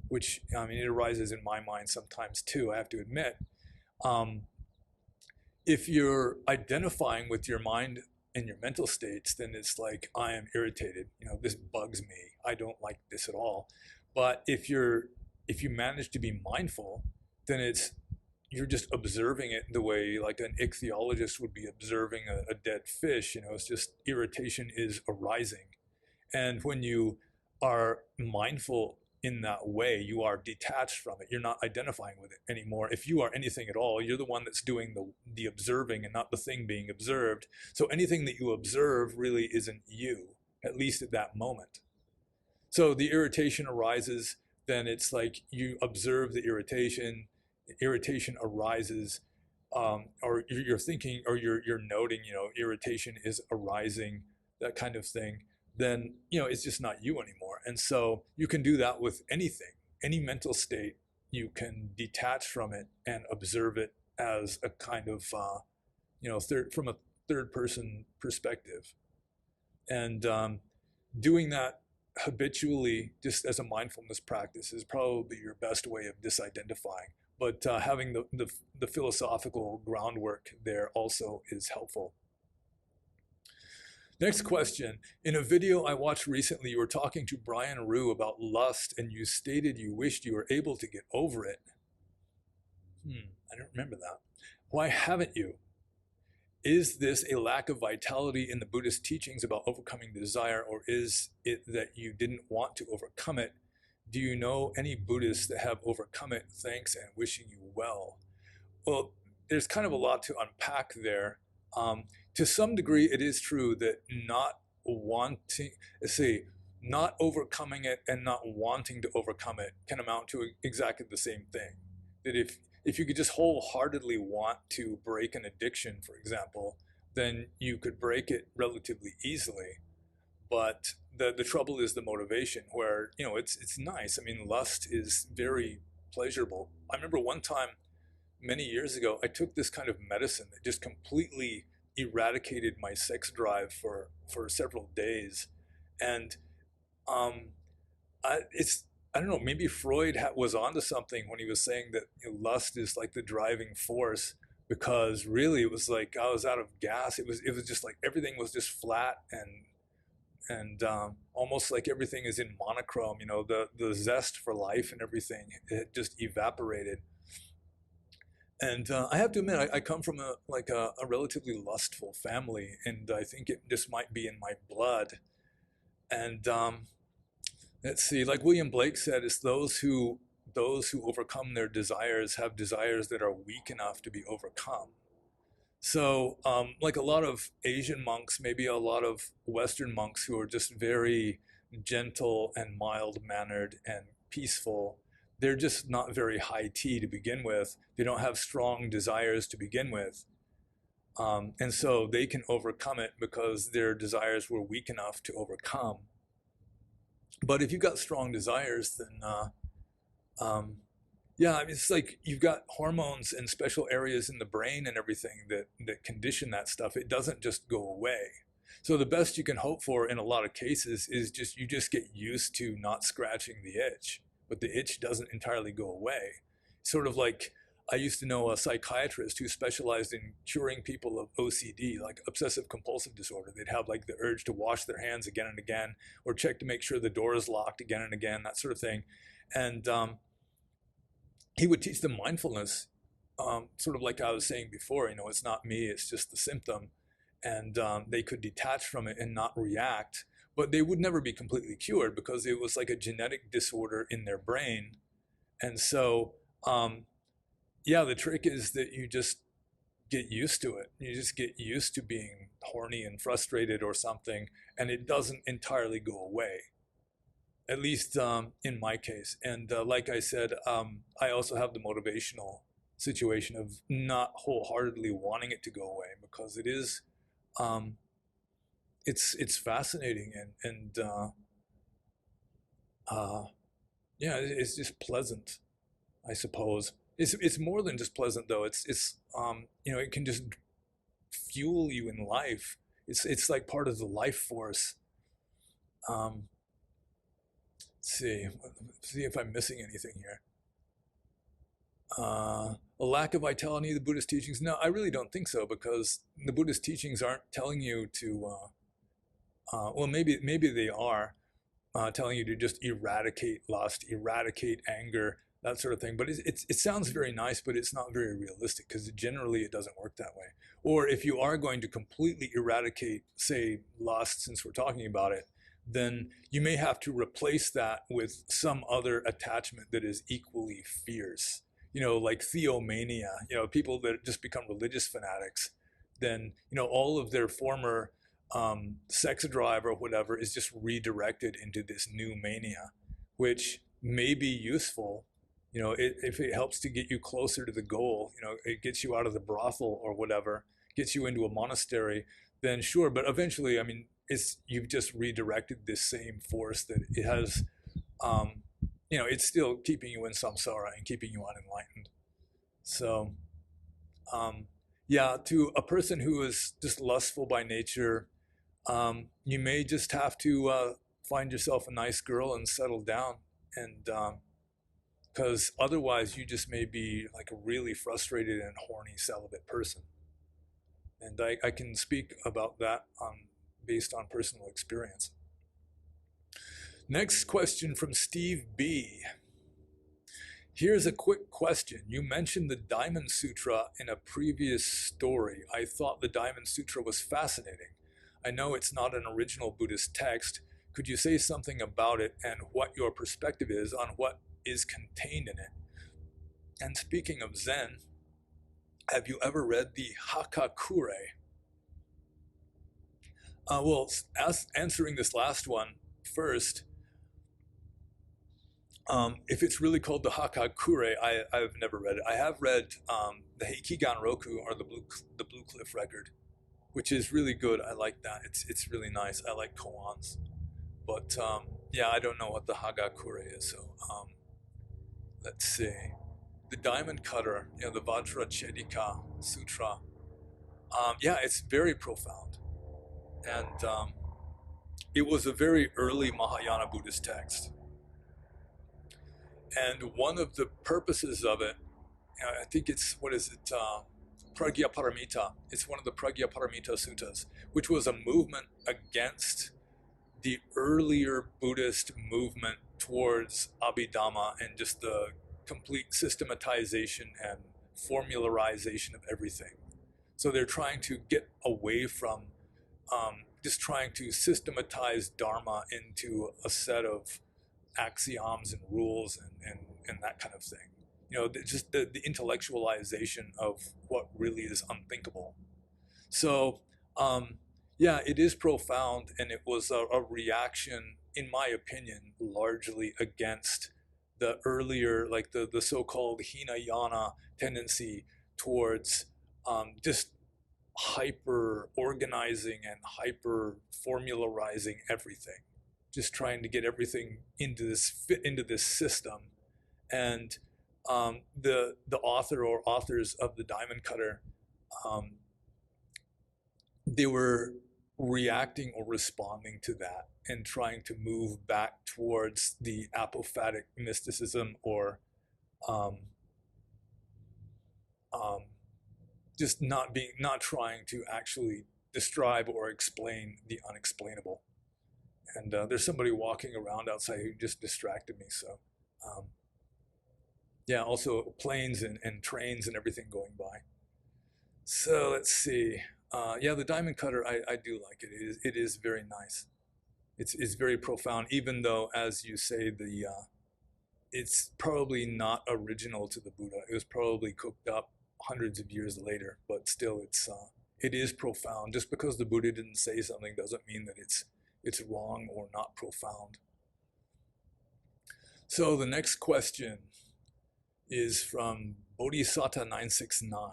which, it arises in my mind sometimes too, I have to admit. If you're identifying with your mind and your mental states, then it's like, I am irritated, this bugs me, I don't like this at all. But if you manage to be mindful, then you're just observing it the way like an ichthyologist would be observing a dead fish. It's just irritation is arising. And when you are mindful in that way, you are detached from it. You're not identifying with it anymore. If you are anything at all, you're the one that's doing the observing and not the thing being observed. So anything that you observe really isn't you, at least at that moment. So the irritation arises, then it's like you observe the irritation arises, or you're thinking, or you're noting, irritation is arising, that kind of thing. Then it's just not you anymore. And so you can do that with anything, any mental state. You can detach from it and observe it as a kind of from a third person perspective. And doing that habitually, just as a mindfulness practice, is probably your best way of disidentifying. But having the philosophical groundwork there also is helpful. Next question. In a video I watched recently, you were talking to Brian Rue about lust, and you stated you wished you were able to get over it. I don't remember that. Why haven't you? Is this a lack of vitality in the Buddhist teachings about overcoming desire, or is it that you didn't want to overcome it? Do you know any Buddhists that have overcome it? Thanks, and wishing you well. Well, there's kind of a lot to unpack there. To some degree, it is true that not wanting, let's see, not overcoming it and not wanting to overcome it can amount to exactly the same thing. That if you could just wholeheartedly want to break an addiction, for example, then you could break it relatively easily. But the trouble is the motivation, where it's nice. I mean, lust is very pleasurable. I remember one time many years ago, I took this kind of medicine that just completely eradicated my sex drive for several days, and I don't know, maybe Freud was onto something when he was saying that lust is like the driving force, because really it was like I was out of gas. It was just like everything was just flat, and almost like everything is in monochrome. The zest for life and everything, it just evaporated. And I have to admit, I come from a relatively lustful family, and I think it just might be in my blood. And let's see, like William Blake said, it's those who overcome their desires have desires that are weak enough to be overcome. So, like a lot of Asian monks, maybe a lot of Western monks who are just very gentle and mild-mannered and peaceful, they're just not very high tea to begin with. They don't have strong desires to begin with. And so they can overcome it because their desires were weak enough to overcome. But if you've got strong desires, then yeah, I mean, it's like you've got hormones and special areas in the brain and everything that condition that stuff. It doesn't just go away. So the best you can hope for in a lot of cases is you just get used to not scratching the itch, but the itch doesn't entirely go away. Sort of like I used to know a psychiatrist who specialized in curing people of OCD, like obsessive compulsive disorder. They'd have like the urge to wash their hands again and again, or check to make sure the door is locked again and again, that sort of thing. And he would teach them mindfulness, sort of like I was saying before, it's not me, it's just the symptom. And they could detach from it and not react, but they would never be completely cured because it was like a genetic disorder in their brain. And so, yeah, the trick is that you just get used to it. You just get used to being horny and frustrated or something, and it doesn't entirely go away. At least in my case. And like I said, I also have the motivational situation of not wholeheartedly wanting it to go away, because it is, it's fascinating, and yeah, it's just pleasant, I suppose. It's more than just pleasant though. It's it can just fuel you in life. It's like part of the life force. See if I'm missing anything here. A lack of vitality of the Buddhist teachings? No, I really don't think so, because the Buddhist teachings aren't telling you to, well, maybe they are telling you to just eradicate lust, eradicate anger, that sort of thing. But it sounds very nice, but it's not very realistic, because generally it doesn't work that way. Or if you are going to completely eradicate, say, lust, since we're talking about it, then you may have to replace that with some other attachment that is equally fierce. Like theomania, people that just become religious fanatics, then, all of their former sex drive or whatever is just redirected into this new mania, which may be useful. If it helps to get you closer to the goal, it gets you out of the brothel or whatever, gets you into a monastery, then sure. But eventually, I mean, you've just redirected this same force that it has, it's still keeping you in samsara and keeping you unenlightened. So, yeah, to a person who is just lustful by nature, you may just have to find yourself a nice girl and settle down, and because otherwise you just may be like a really frustrated and horny celibate person. And I can speak about that based on personal experience. Next question from Steve B. Here's a quick question. You mentioned the Diamond Sutra in a previous story. I thought the Diamond Sutra was fascinating. I know it's not an original Buddhist text. Could you say something about it and what your perspective is on what is contained in it? And speaking of Zen, have you ever read the Hakakure? Well, answering this last one first, if it's really called the Hakakure, I've never read it. I have read the Heikigan Roku, or the Blue Cliff Record, which is really good. I like that. It's really nice. I like koans. But yeah, I don't know what the Hagakure is. So let's see. The Diamond Cutter, the Vajrachedika Sutra. Yeah, it's very profound. And it was a very early Mahayana Buddhist text. And one of the purposes of it, I think it's, Pragyaparamita. It's one of the Pragyaparamita Suttas, which was a movement against the earlier Buddhist movement towards Abhidhamma and just the complete systematization and formularization of everything. So they're trying to get away from just trying to systematize Dharma into a set of axioms and rules and that kind of thing. Just the intellectualization of what really is unthinkable. So yeah, it is profound, and it was a reaction, in my opinion, largely against the earlier, like the so-called Hinayana tendency towards just hyper organizing and hyper formularizing everything, just trying to get everything fit into this system. And the author or authors of the Diamond Cutter, they were reacting or responding to that and trying to move back towards the apophatic mysticism, or just not trying to actually describe or explain the unexplainable. And there's somebody walking around outside who just distracted me. So yeah, also planes and trains and everything going by. So let's see. Yeah, the Diamond Cutter, I do like it. It is very nice. It's very profound, even though, as you say, it's probably not original to the Buddha. It was probably cooked up hundreds of years later, but still, it is profound. Just because the Buddha didn't say something doesn't mean that it's wrong or not profound. So the next question is from Bodhisattva 969.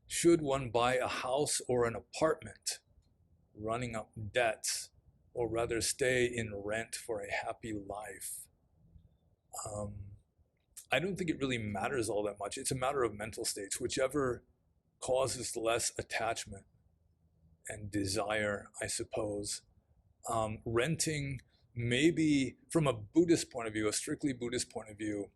Should one buy a house or an apartment, running up debts, or rather stay in rent for a happy life? I don't think it really matters all that much. It's a matter of mental states. Whichever causes less attachment and desire, I suppose. Renting, maybe from a Buddhist point of view, a strictly Buddhist point of view,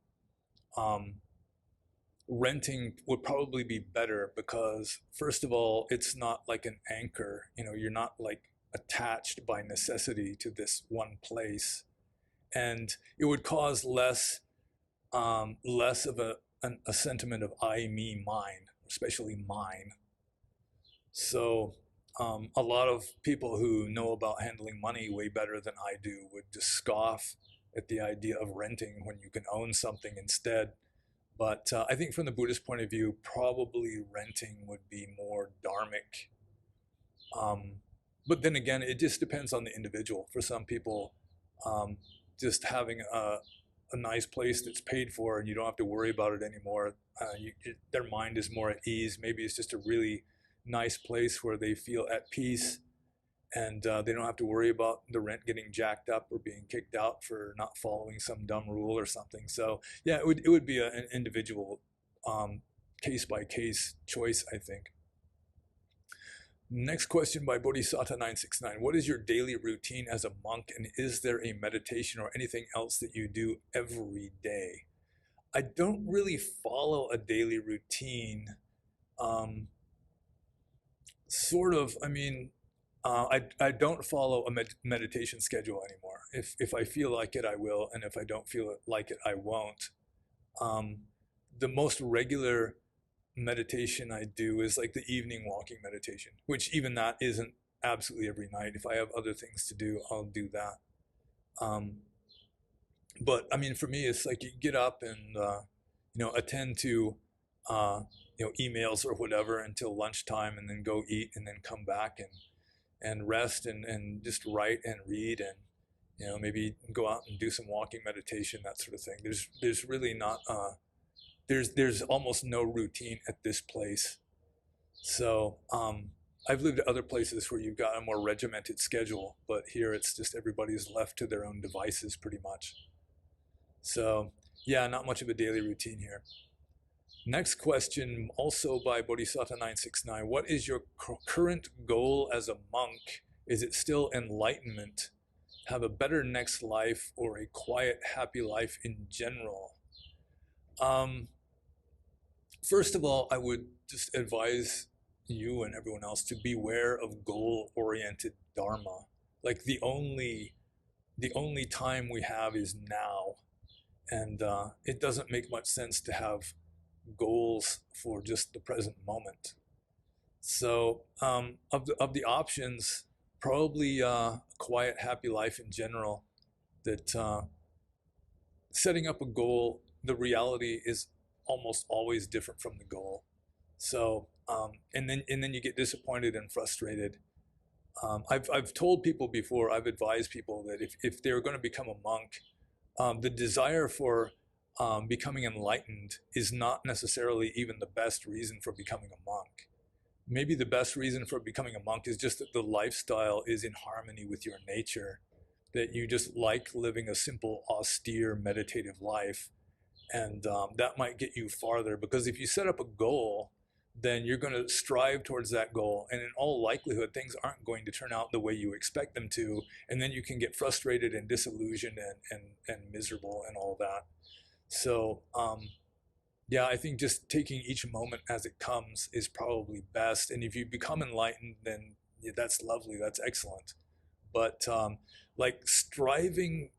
renting would probably be better, because first of all, it's not like an anchor. You're not like attached by necessity to this one place, and it would cause less of a sentiment of I, me, mine, especially mine. So a lot of people who know about handling money way better than I do would just scoff at the idea of renting when you can own something instead. But I think from the Buddhist point of view, probably renting would be more dharmic. But then again, it just depends on the individual. For some people, just having a nice place that's paid for and you don't have to worry about it anymore, their mind is more at ease. Maybe it's just a really nice place where they feel at peace, and they don't have to worry about the rent getting jacked up or being kicked out for not following some dumb rule or something. So yeah, it would be an individual case-by-case choice, I think. Next question by Bodhisattva 969. What is your daily routine as a monk, and is there a meditation or anything else that you do every day? I don't really follow a daily routine. Sort of, I mean, I don't follow a meditation schedule anymore. If I feel like it, I will, and if I don't feel like it, I won't. Um, the most regular meditation I do is like the evening walking meditation, which even that isn't absolutely every night. If I have other things to do, I'll do that. Um, but I mean, for me, it's like you get up and attend to emails or whatever until lunchtime, and then go eat, and then come back and rest and just write and read, and maybe go out and do some walking meditation, that sort of thing. There's really not there's almost no routine at this place. So I've lived at other places where you've got a more regimented schedule, but here it's just everybody's left to their own devices pretty much. So yeah, not much of a daily routine here. Next question, also by Bodhisattva 969. What is your current goal as a monk? Is it still enlightenment, have a better next life, or a quiet, happy life in general? First of all, I would just advise you and everyone else to beware of goal-oriented dharma. Like the only time we have is now, and it doesn't make much sense to have goals for just the present moment. So of the options, probably a quiet, happy life in general. That setting up a goal, the reality is almost always different from the goal. So and then you get disappointed and frustrated. I've told people before, I've advised people that if they're going to become a monk, the desire for becoming enlightened is not necessarily even the best reason for becoming a monk. Maybe the best reason for becoming a monk is just that the lifestyle is in harmony with your nature, that you just like living a simple, austere, meditative life. And that might get you farther, because if you set up a goal, then you're going to strive towards that goal. And in all likelihood, things aren't going to turn out the way you expect them to. And then you can get frustrated and disillusioned and miserable and all that. So, yeah, I think just taking each moment as it comes is probably best. And if you become enlightened, then yeah, that's lovely, that's excellent. But like striving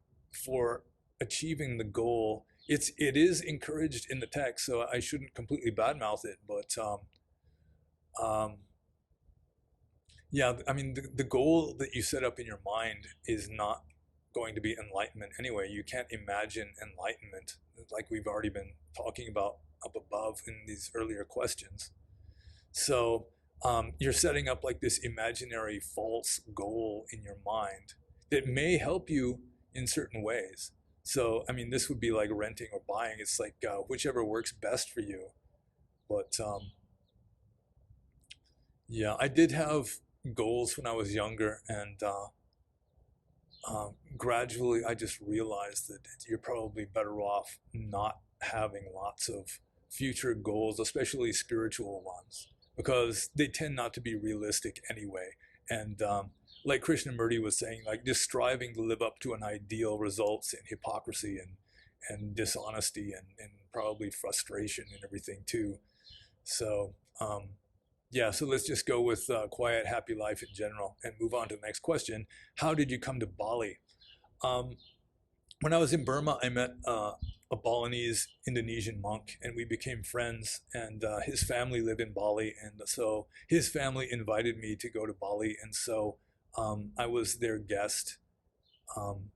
for achieving the goal, it is encouraged in the text, so I shouldn't completely badmouth it. But yeah, I mean, the goal that you set up in your mind is not going to be enlightenment anyway. You can't imagine enlightenment, like we've already been talking about up above in these earlier questions. So you're setting up like this imaginary false goal in your mind that may help you in certain ways. So, I mean, this would be like renting or buying. It's like whichever works best for you. But yeah, I did have goals when I was younger, and gradually I just realized that you're probably better off not having lots of future goals, especially spiritual ones, because they tend not to be realistic anyway. And like Krishnamurti was saying, like just striving to live up to an ideal results in hypocrisy and dishonesty and probably frustration and everything too. So yeah, so let's just go with quiet, happy life in general and move on to the next question. How did you come to Bali? Um, when I was in Burma, I met a Balinese Indonesian monk, and we became friends. And his family lived in Bali, and so his family invited me to go to Bali, and so I was their guest um,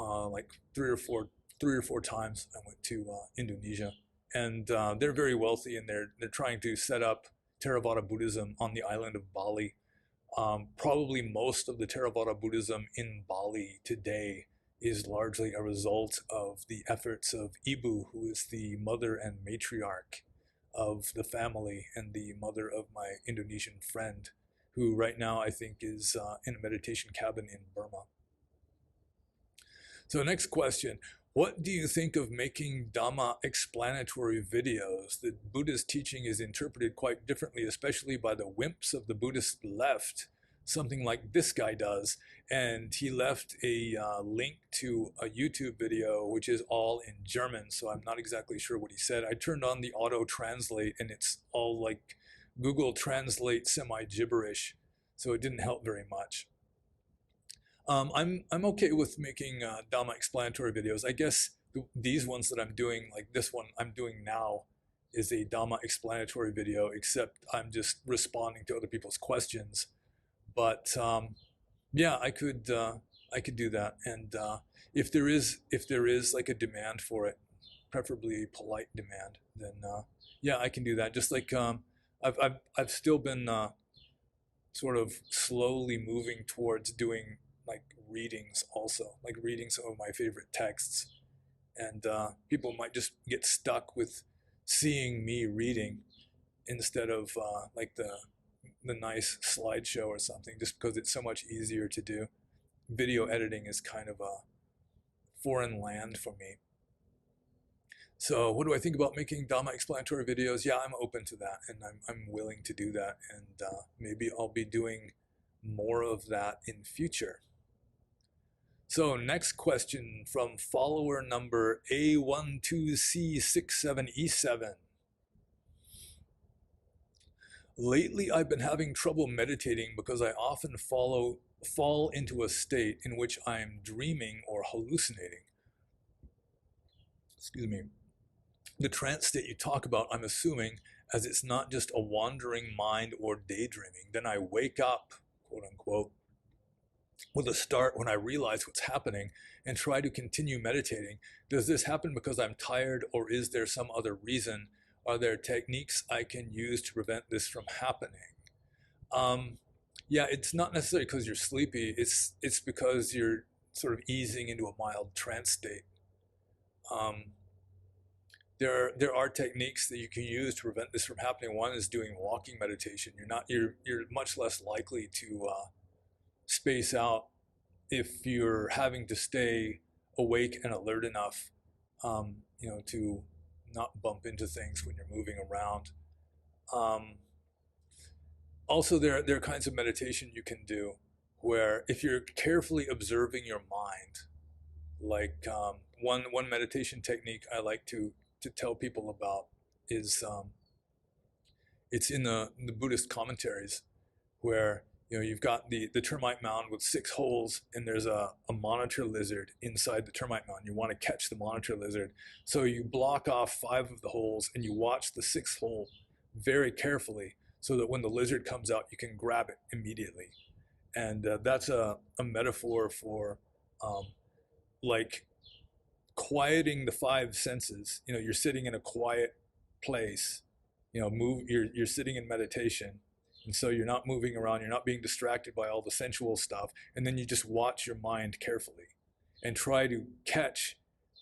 like three or four times. I went to Indonesia, and they're very wealthy, and they're trying to set up Theravada Buddhism on the island of Bali. Probably most of the Theravada Buddhism in Bali today is largely a result of the efforts of Ibu, who is the mother and matriarch of the family and the mother of my Indonesian friend, who right now I think is in a meditation cabin in Burma. So next question, what do you think of making Dhamma explanatory videos? The Buddha's teaching is interpreted quite differently, especially by the wimps of the Buddhist left, something like this guy does. And he left a link to a YouTube video, which is all in German, so I'm not exactly sure what he said. I turned on the auto translate, and it's all like Google Translate semi-gibberish. so it didn't help very much. I'm okay with making Dhamma explanatory videos. I guess these ones that I'm doing, like this one I'm doing now, is a Dhamma explanatory video, except I'm just responding to other people's questions. But yeah, I could do that, and if there is like a demand for it, preferably a polite demand, then yeah, I can do that. Just like I've still been sort of slowly moving towards doing like readings also, like reading some of my favorite texts, and people might just get stuck with seeing me reading instead of like the nice slideshow or something, just because it's so much easier to do. Video editing is kind of a foreign land for me. So what do I think about making Dhamma explanatory videos? Yeah, I'm open to that, and I'm willing to do that, and maybe I'll be doing more of that in future. So next question from follower number A12C67E7. Lately, I've been having trouble meditating because I often fall into a state in which I am dreaming or hallucinating. Excuse me. The trance state you talk about, I'm assuming, as it's not just a wandering mind or daydreaming. Then I wake up, quote unquote, with a start when I realize what's happening and try to continue meditating. Does this happen because I'm tired, or is there some other reason? Are there techniques I can use to prevent this from happening? Yeah, it's not necessarily because you're sleepy. It's because you're sort of easing into a mild trance state. There are techniques that you can use to prevent this from happening. One is doing walking meditation. You're much less likely to space out if you're having to stay awake and alert enough, to not bump into things when you're moving around. Also, there are kinds of meditation you can do where, if you're carefully observing your mind, like one meditation technique I like to tell people about is it's in the Buddhist commentaries, where you've got the termite mound with 6 holes, and there's a monitor lizard inside the termite mound. You want to catch the monitor lizard, so you block off 5 of the holes and you watch the 6th hole very carefully, so that when the lizard comes out, you can grab it immediately. And that's a metaphor for like quieting the 5 senses. You're sitting in a quiet place, you're sitting in meditation, and so you're not moving around, you're not being distracted by all the sensual stuff, and then you just watch your mind carefully and try to catch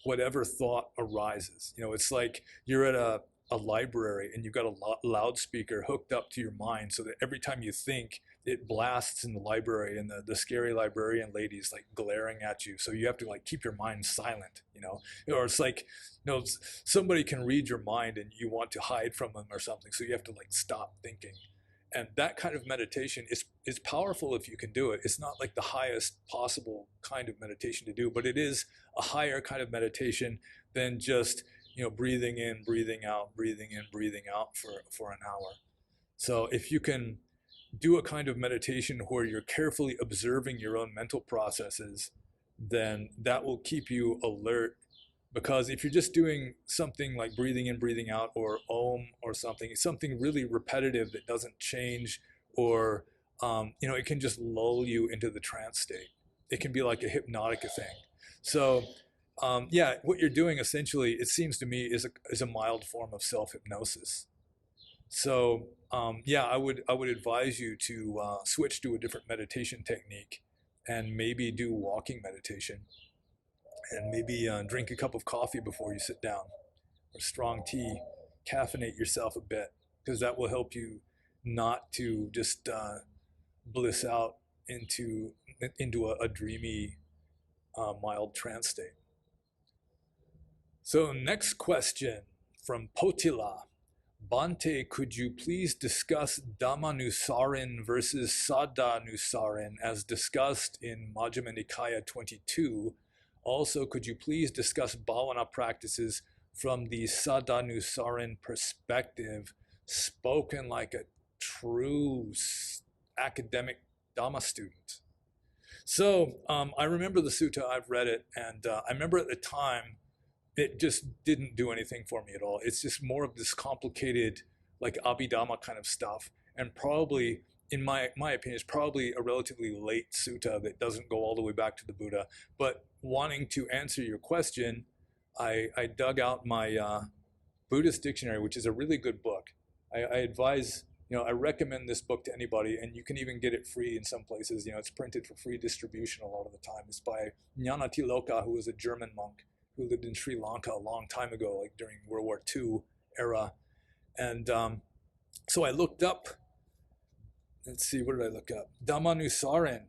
whatever thought arises. It's like you're at a library and you've got a loudspeaker hooked up to your mind, so that every time you think, it blasts in the library, and the scary librarian lady's like glaring at you, so you have to like keep your mind silent, or it's like, somebody can read your mind and you want to hide from them or something, so you have to like stop thinking. And that kind of meditation is powerful if you can do it. It's not like the highest possible kind of meditation to do, but it is a higher kind of meditation than just breathing in, breathing out, breathing in, breathing out for an hour. So if you can do a kind of meditation where you're carefully observing your own mental processes, then that will keep you alert. Because if you're just doing something like breathing in, breathing out, or Om or something really repetitive that doesn't change, or it can just lull you into the trance state. It can be like a hypnotic thing. So yeah, what you're doing essentially, it seems to me, is a mild form of self-hypnosis. So yeah, I would advise you to switch to a different meditation technique, and maybe do walking meditation, and maybe drink a cup of coffee before you sit down, or strong tea. Caffeinate yourself a bit, because that will help you not to just bliss out into a dreamy, mild trance state. So next question from Potila. Bhante, could you please discuss Dhammanusarin versus Sadhanusarin as discussed in Majjhima Nikaya 22? Also, could you please discuss bhavana practices from the Sadhanusarin perspective, spoken like a true academic Dhamma student. So I remember the sutta, I've read it, and I remember at the time, it just didn't do anything for me at all. It's just more of this complicated, like Abhidhamma kind of stuff. And probably, in my opinion, it's probably a relatively late sutta that doesn't go all the way back to the Buddha. But wanting to answer your question, I dug out my Buddhist dictionary, which is a really good book. I advise, I recommend this book to anybody, and you can even get it free in some places. It's printed for free distribution a lot of the time. It's by Jnanatiloka, who was a German monk who lived in Sri Lanka a long time ago, like during World War II era. And so I looked up, let's see, what did I look up? Dhammanusaran.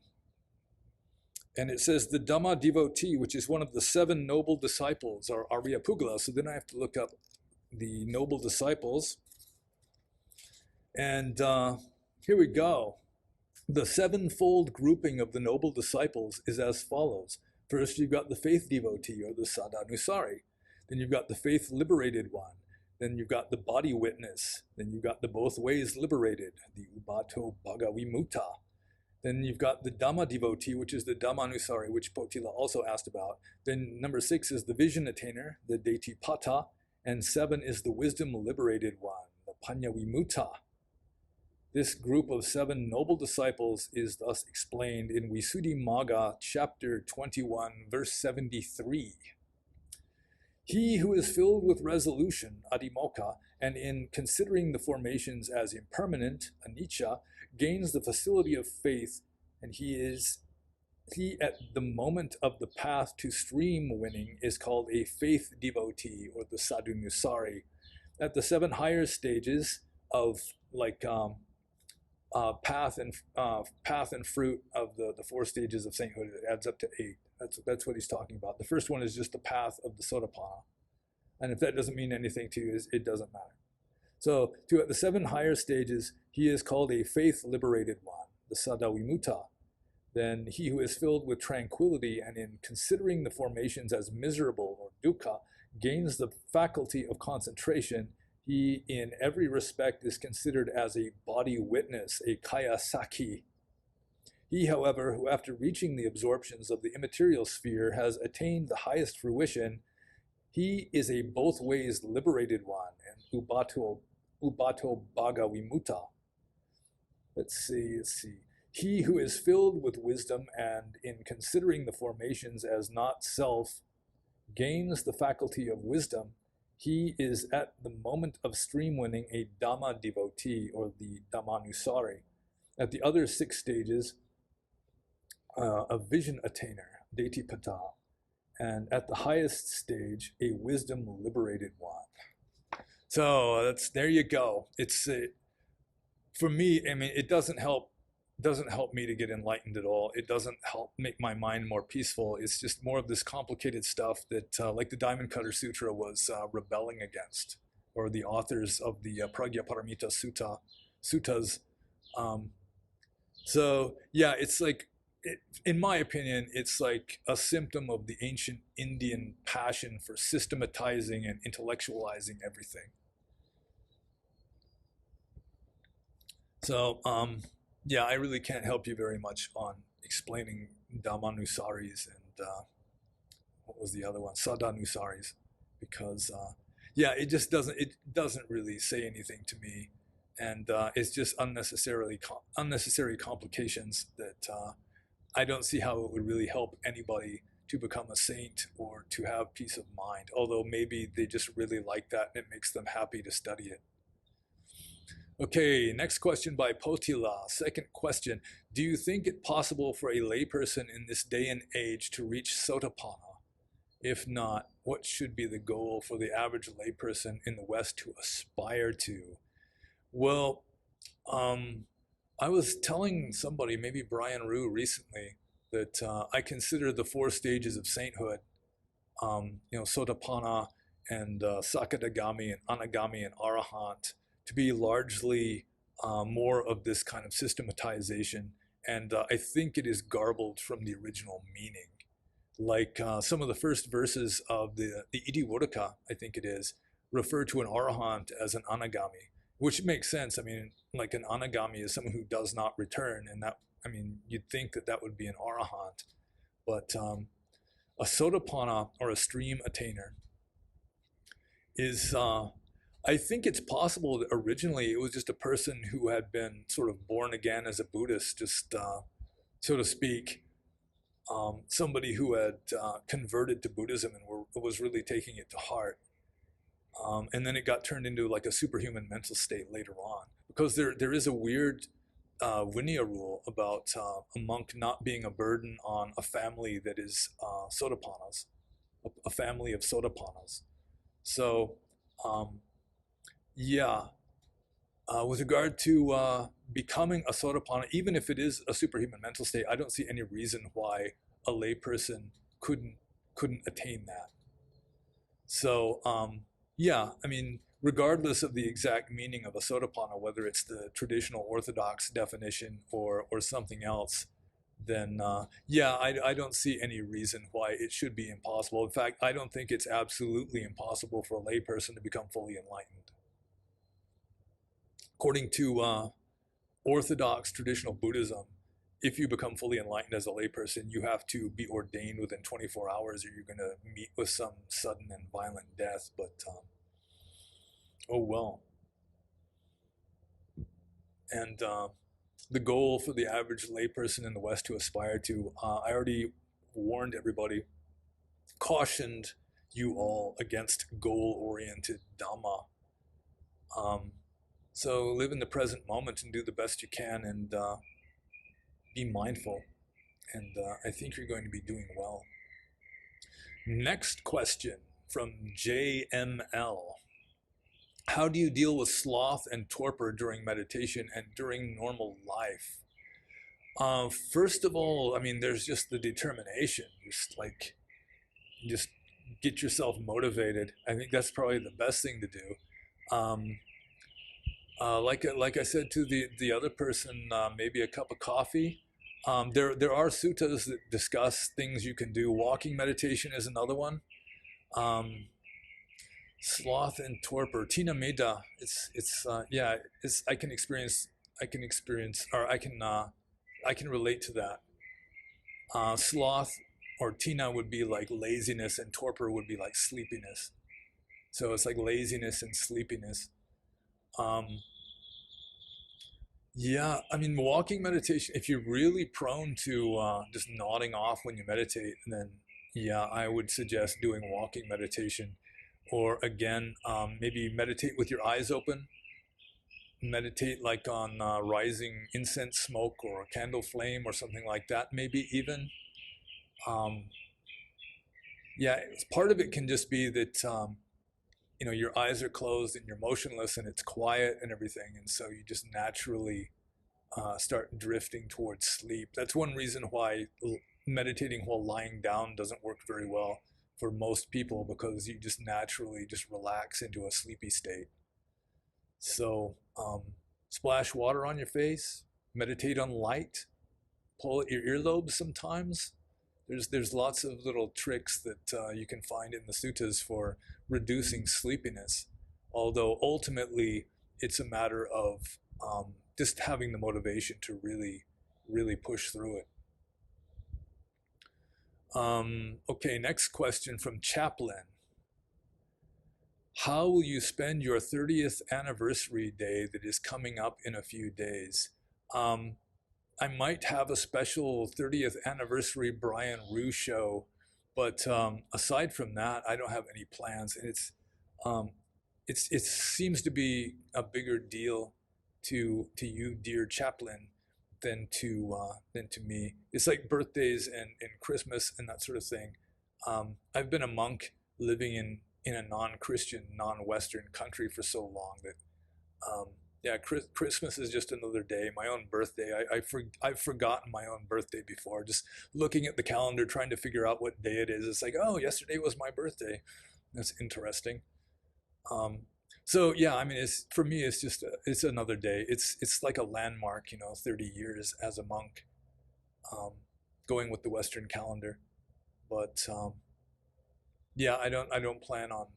And it says the Dhamma devotee, which is one of the 7 noble disciples, are Aryapugala. So then I have to look up the noble disciples. And here we go. The 7-fold grouping of the noble disciples is as follows. First, you've got the faith devotee, or the sadhanusari. Then you've got the faith liberated one. Then you've got the body witness. Then you've got the both ways liberated, the ubato bhagavimutta. Then you've got the Dhamma devotee, which is the Dhammanusari, which Potila also asked about. Then number 6 is the vision attainer, the Detipata. And 7 is the wisdom liberated one, the Panyavimutta. This group of 7 noble disciples is thus explained in Visuddhimagga, chapter 21, verse 73. He who is filled with resolution, adhimokkha, and in considering the formations as impermanent, anicca, gains the facility of faith, and he at the moment of the path to stream winning is called a faith devotee, or the sadhanusari. At the 7 higher stages of path and fruit of the 4 stages of sainthood, it adds up to 8. That's what he's talking about. The first one is just the path of the sotapanna, and if that doesn't mean anything to you, it doesn't matter. So at the 7 higher stages, he is called a faith liberated one, the sadhavimutta. Then he who is filled with tranquility and in considering the formations as miserable, or dukkha, gains the faculty of concentration. He in every respect is considered as a body witness, a kaya sakhi. He, however, who after reaching the absorptions of the immaterial sphere has attained the highest fruition, he is a both ways liberated one, and ubato bhagavimutta. Let's see. He who is filled with wisdom and in considering the formations as not self gains the faculty of wisdom. He is at the moment of stream winning a Dhamma devotee, or the Dhammanusari. At the other 6 stages, a vision attainer, Detipata. And at the highest stage, a wisdom liberated one. So there you go. It's for me, I mean, it doesn't help me to get enlightened at all. It doesn't help make my mind more peaceful. It's just more of this complicated stuff that, like the Diamond Sutra was rebelling against, or the authors of the Pragyaparamita Suttas. So yeah, it's like, in my opinion, it's like a symptom of the ancient Indian passion for systematizing and intellectualizing everything. So yeah, I really can't help you very much on explaining Dhammanusaris and what was the other one, Sadhanusaris, because yeah, it doesn't really say anything to me, and it's just unnecessary complications that I don't see how it would really help anybody to become a saint or to have peace of mind. Although maybe they just really like that and it makes them happy to study it. Okay, next question by Potila. Second question, do you think it possible for a layperson in this day and age to reach Sotapanna? If not, what should be the goal for the average layperson in the West to aspire to? Well, I was telling somebody, maybe Brian Rue recently, that I consider the 4 stages of sainthood, Sotapanna and Sakadagami and Anagami and Arahant, to be largely more of this kind of systematization, and I think it is garbled from the original meaning. Like some of the first verses of the Iti-Vodaka, I think it is, refer to an Arahant as an Anagami, which makes sense. I mean, like an Anagami is someone who does not return, and I mean, you'd think that that would be an arahant, but a sotapanna, or a stream attainer, is I think it's possible that originally it was just a person who had been sort of born again as a Buddhist, just so to speak, somebody who had converted to Buddhism and was really taking it to heart. And then it got turned into like a superhuman mental state later on, because there is a weird Vinaya rule about a monk not being a burden on a family that is sotapannas, a family of sotapannas. So, yeah, with regard to becoming a sotapanna, even if it is a superhuman mental state, I don't see any reason why a layperson couldn't attain that. So, yeah, I mean, regardless of the exact meaning of a sotapanna, whether it's the traditional Orthodox definition or something else, then yeah, I don't see any reason why it should be impossible. In fact, I don't think it's absolutely impossible for a layperson to become fully enlightened. According to Orthodox traditional Buddhism, if you become fully enlightened as a layperson, you have to be ordained within 24 hours or you're going to meet with some sudden and violent death. But oh well. And the goal for the average layperson in the West to aspire to, I already warned everybody, cautioned you all against goal-oriented Dhamma. So live in the present moment and do the best you can, and be mindful. And I think you're going to be doing well. Next question from JML. How do you deal with sloth and torpor during meditation and during normal life? First of all, I mean, there's just the determination. Just get yourself motivated. I think that's probably the best thing to do. Like I said to the other person, maybe a cup of coffee. There are suttas that discuss things you can do. Walking meditation is another one. Sloth and torpor, tina meda. It's yeah. It's I can experience, or I can relate to that. Sloth or tina would be like laziness, and torpor would be like sleepiness. So it's like laziness and sleepiness. Yeah, I mean, walking meditation, if you're really prone to just nodding off when you meditate, then yeah, I would suggest doing walking meditation. Or again, maybe meditate with your eyes open. Meditate like on rising incense smoke or a candle flame or something like that, maybe even. Um, yeah, part of it can just be that your eyes are closed and you're motionless and it's quiet and everything, and so you just naturally start drifting towards sleep. That's one reason why meditating while lying down doesn't work very well for most people, because you just naturally just relax into a sleepy state. So splash water on your face, meditate on light, pull at your earlobes sometimes. There's lots of little tricks that you can find in the suttas for reducing sleepiness, although ultimately it's a matter of just having the motivation to really push through it. Okay, next question from Chaplin. How will you spend your 30th anniversary day that is coming up in a few days? I might have a special 30th anniversary Brian Rue show, but aside from that, I don't have any plans. And it seems to be a bigger deal to you, dear Chaplain, than to me. It's like birthdays and Christmas and that sort of thing. I've been a monk living in a non-Christian, non-Western country for so long that yeah, Christmas is just another day. My own birthday, I've forgotten my own birthday before. Just looking at the calendar, trying to figure out what day it is. It's like, oh, yesterday was my birthday. That's interesting. So yeah, I mean, for me, it's another day. It's like a landmark, 30 years as a monk, going with the Western calendar. But yeah, I don't plan on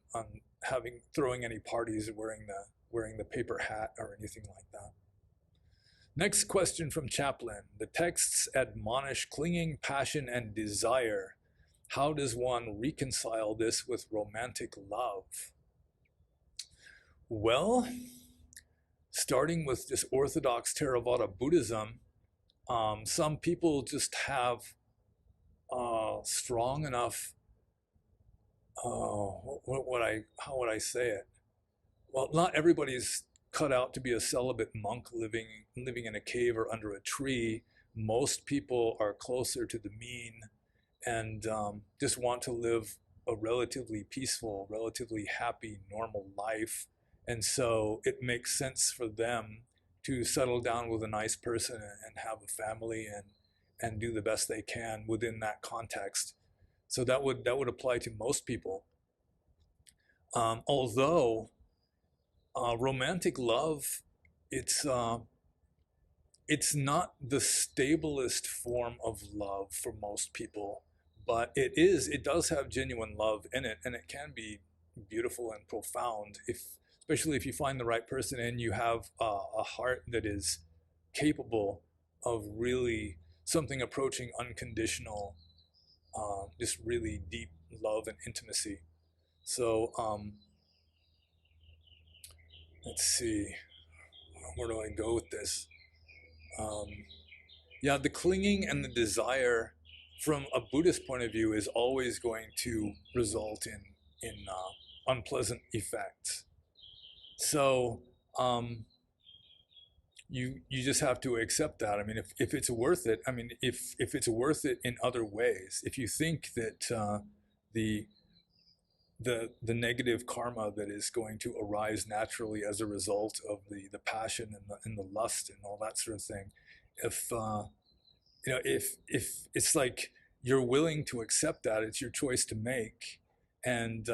throwing any parties or wearing the paper hat or anything like that. Next question from Chaplin. The texts admonish clinging, passion, and desire. How does one reconcile this with romantic love? Well, starting with just orthodox Theravada Buddhism, some people just have strong enough. How would I say it? Well, not everybody's cut out to be a celibate monk living in a cave or under a tree. Most people are closer to the mean and just want to live a relatively peaceful, relatively happy, normal life. And so it makes sense for them to settle down with a nice person and have a family and do the best they can within that context. So that would apply to most people. Although romantic love, it's it's not the stablest form of love for most people, but it does have genuine love in it, and it can be beautiful and profound especially if you find the right person and you have a heart that is capable of really something approaching unconditional, just really deep love and intimacy. So let's see, where do I go with this? Um, yeah, the clinging and the desire from a Buddhist point of view is always going to result in unpleasant effects. So you just have to accept that. I mean, if it's worth it, I mean, if it's worth it in other ways, if you think that the the negative karma that is going to arise naturally as a result of the passion and the lust and all that sort of thing, if if it's like you're willing to accept that, it's your choice to make. And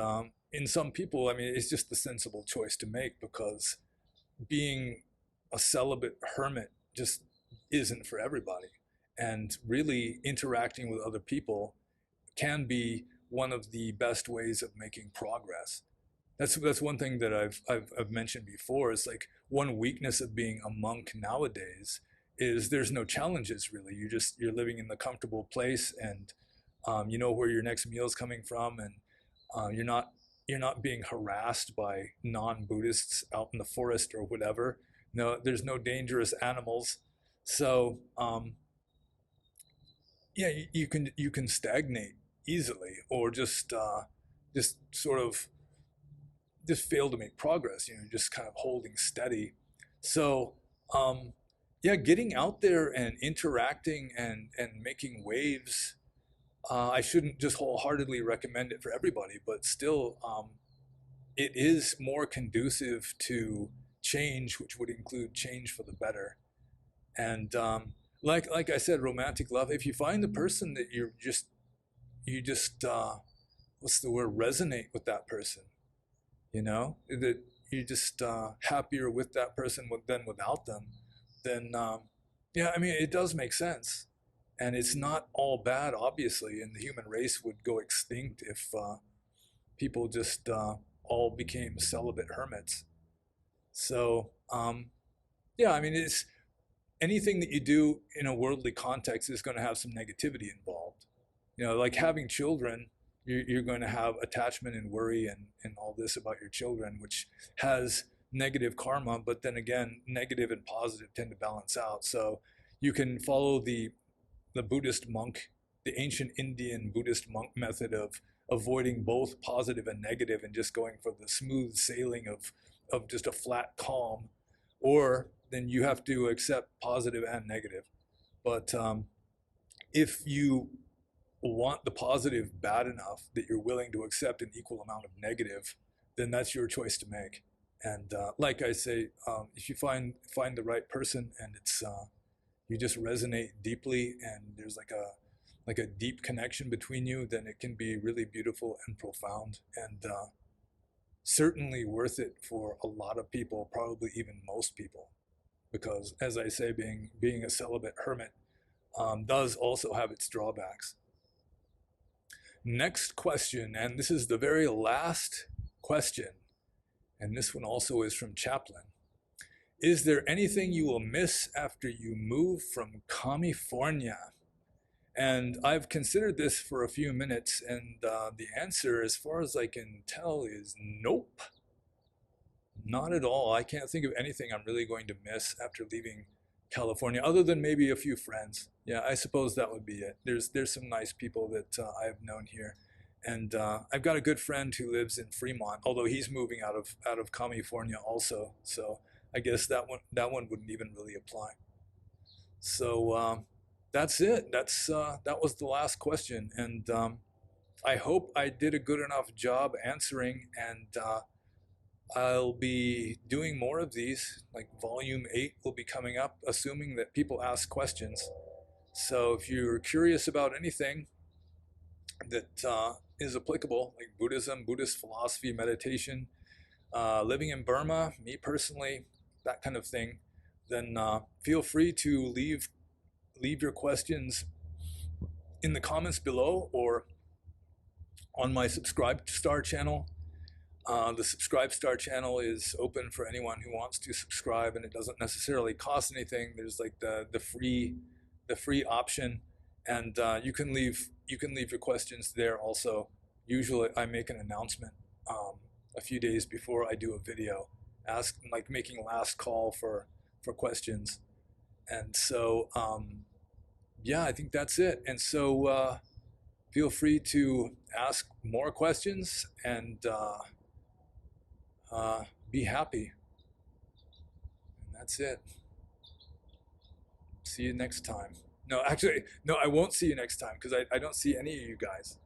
in some people, I mean, it's just the sensible choice to make, because being a celibate hermit just isn't for everybody. And really interacting with other people can be one of the best ways of making progress. That's one thing that I've mentioned before. Is like one weakness of being a monk nowadays is there's no challenges really. You're living in the comfortable place, and you know where your next meal is coming from, and you're not being harassed by non-Buddhists out in the forest or whatever. No, there's no dangerous animals. So yeah, you can stagnate easily, or just sort of just fail to make progress. Just kind of holding steady. So yeah, getting out there and interacting and making waves. I shouldn't just wholeheartedly recommend it for everybody, but still, it is more conducive to change, which would include change for the better. And like I said, romantic love. If you find the person that you just what's the word, resonate with that person, that you just happier with that person than without them, then yeah, I mean, it does make sense. And it's not all bad, obviously, and the human race would go extinct if people just all became celibate hermits. So yeah, I mean, it's anything that you do in a worldly context is going to have some negativity involved. Like having children, you're going to have attachment and worry and all this about your children, which has negative karma. But then again, negative and positive tend to balance out. So you can follow the Buddhist monk, the ancient Indian Buddhist monk method of avoiding both positive and negative and just going for the smooth sailing of just a flat calm. Or then you have to accept positive and negative. But if you want the positive bad enough that you're willing to accept an equal amount of negative, then that's your choice to make. And like I say, if you find the right person, and it's you just resonate deeply, and there's like a deep connection between you, then it can be really beautiful and profound, and certainly worth it for a lot of people, probably even most people. Because as I say, being a celibate hermit does also have its drawbacks. Next question, and this is the very last question, and this one also is from Chaplin. Is there anything you will miss after you move from Commiefornia? And I've considered this for a few minutes, and the answer, as far as I can tell, is nope. Not at all. I can't think of anything I'm really going to miss after leaving California, other than maybe a few friends. Yeah, I suppose that would be it. There's some nice people that I've known here, and I've got a good friend who lives in Fremont, although he's moving out of California also. So I guess that one wouldn't even really apply. So that's it. That was the last question, and I hope I did a good enough job answering, and I'll be doing more of these. Like volume 8 will be coming up, assuming that people ask questions. So if you're curious about anything that is applicable, like Buddhism, Buddhist philosophy, meditation, living in Burma, me personally, that kind of thing, then feel free to leave your questions in the comments below or on my Subscribe Star channel. The Subscribe Star channel is open for anyone who wants to subscribe, and it doesn't necessarily cost anything. There's like the free option, and you can leave your questions there also. Usually, I make an announcement a few days before I do a video, like making last call for questions, and so yeah, I think that's it. And so feel free to ask more questions and be happy. And that's it. See you next time. No, actually, no, I won't see you next time because I don't see any of you guys.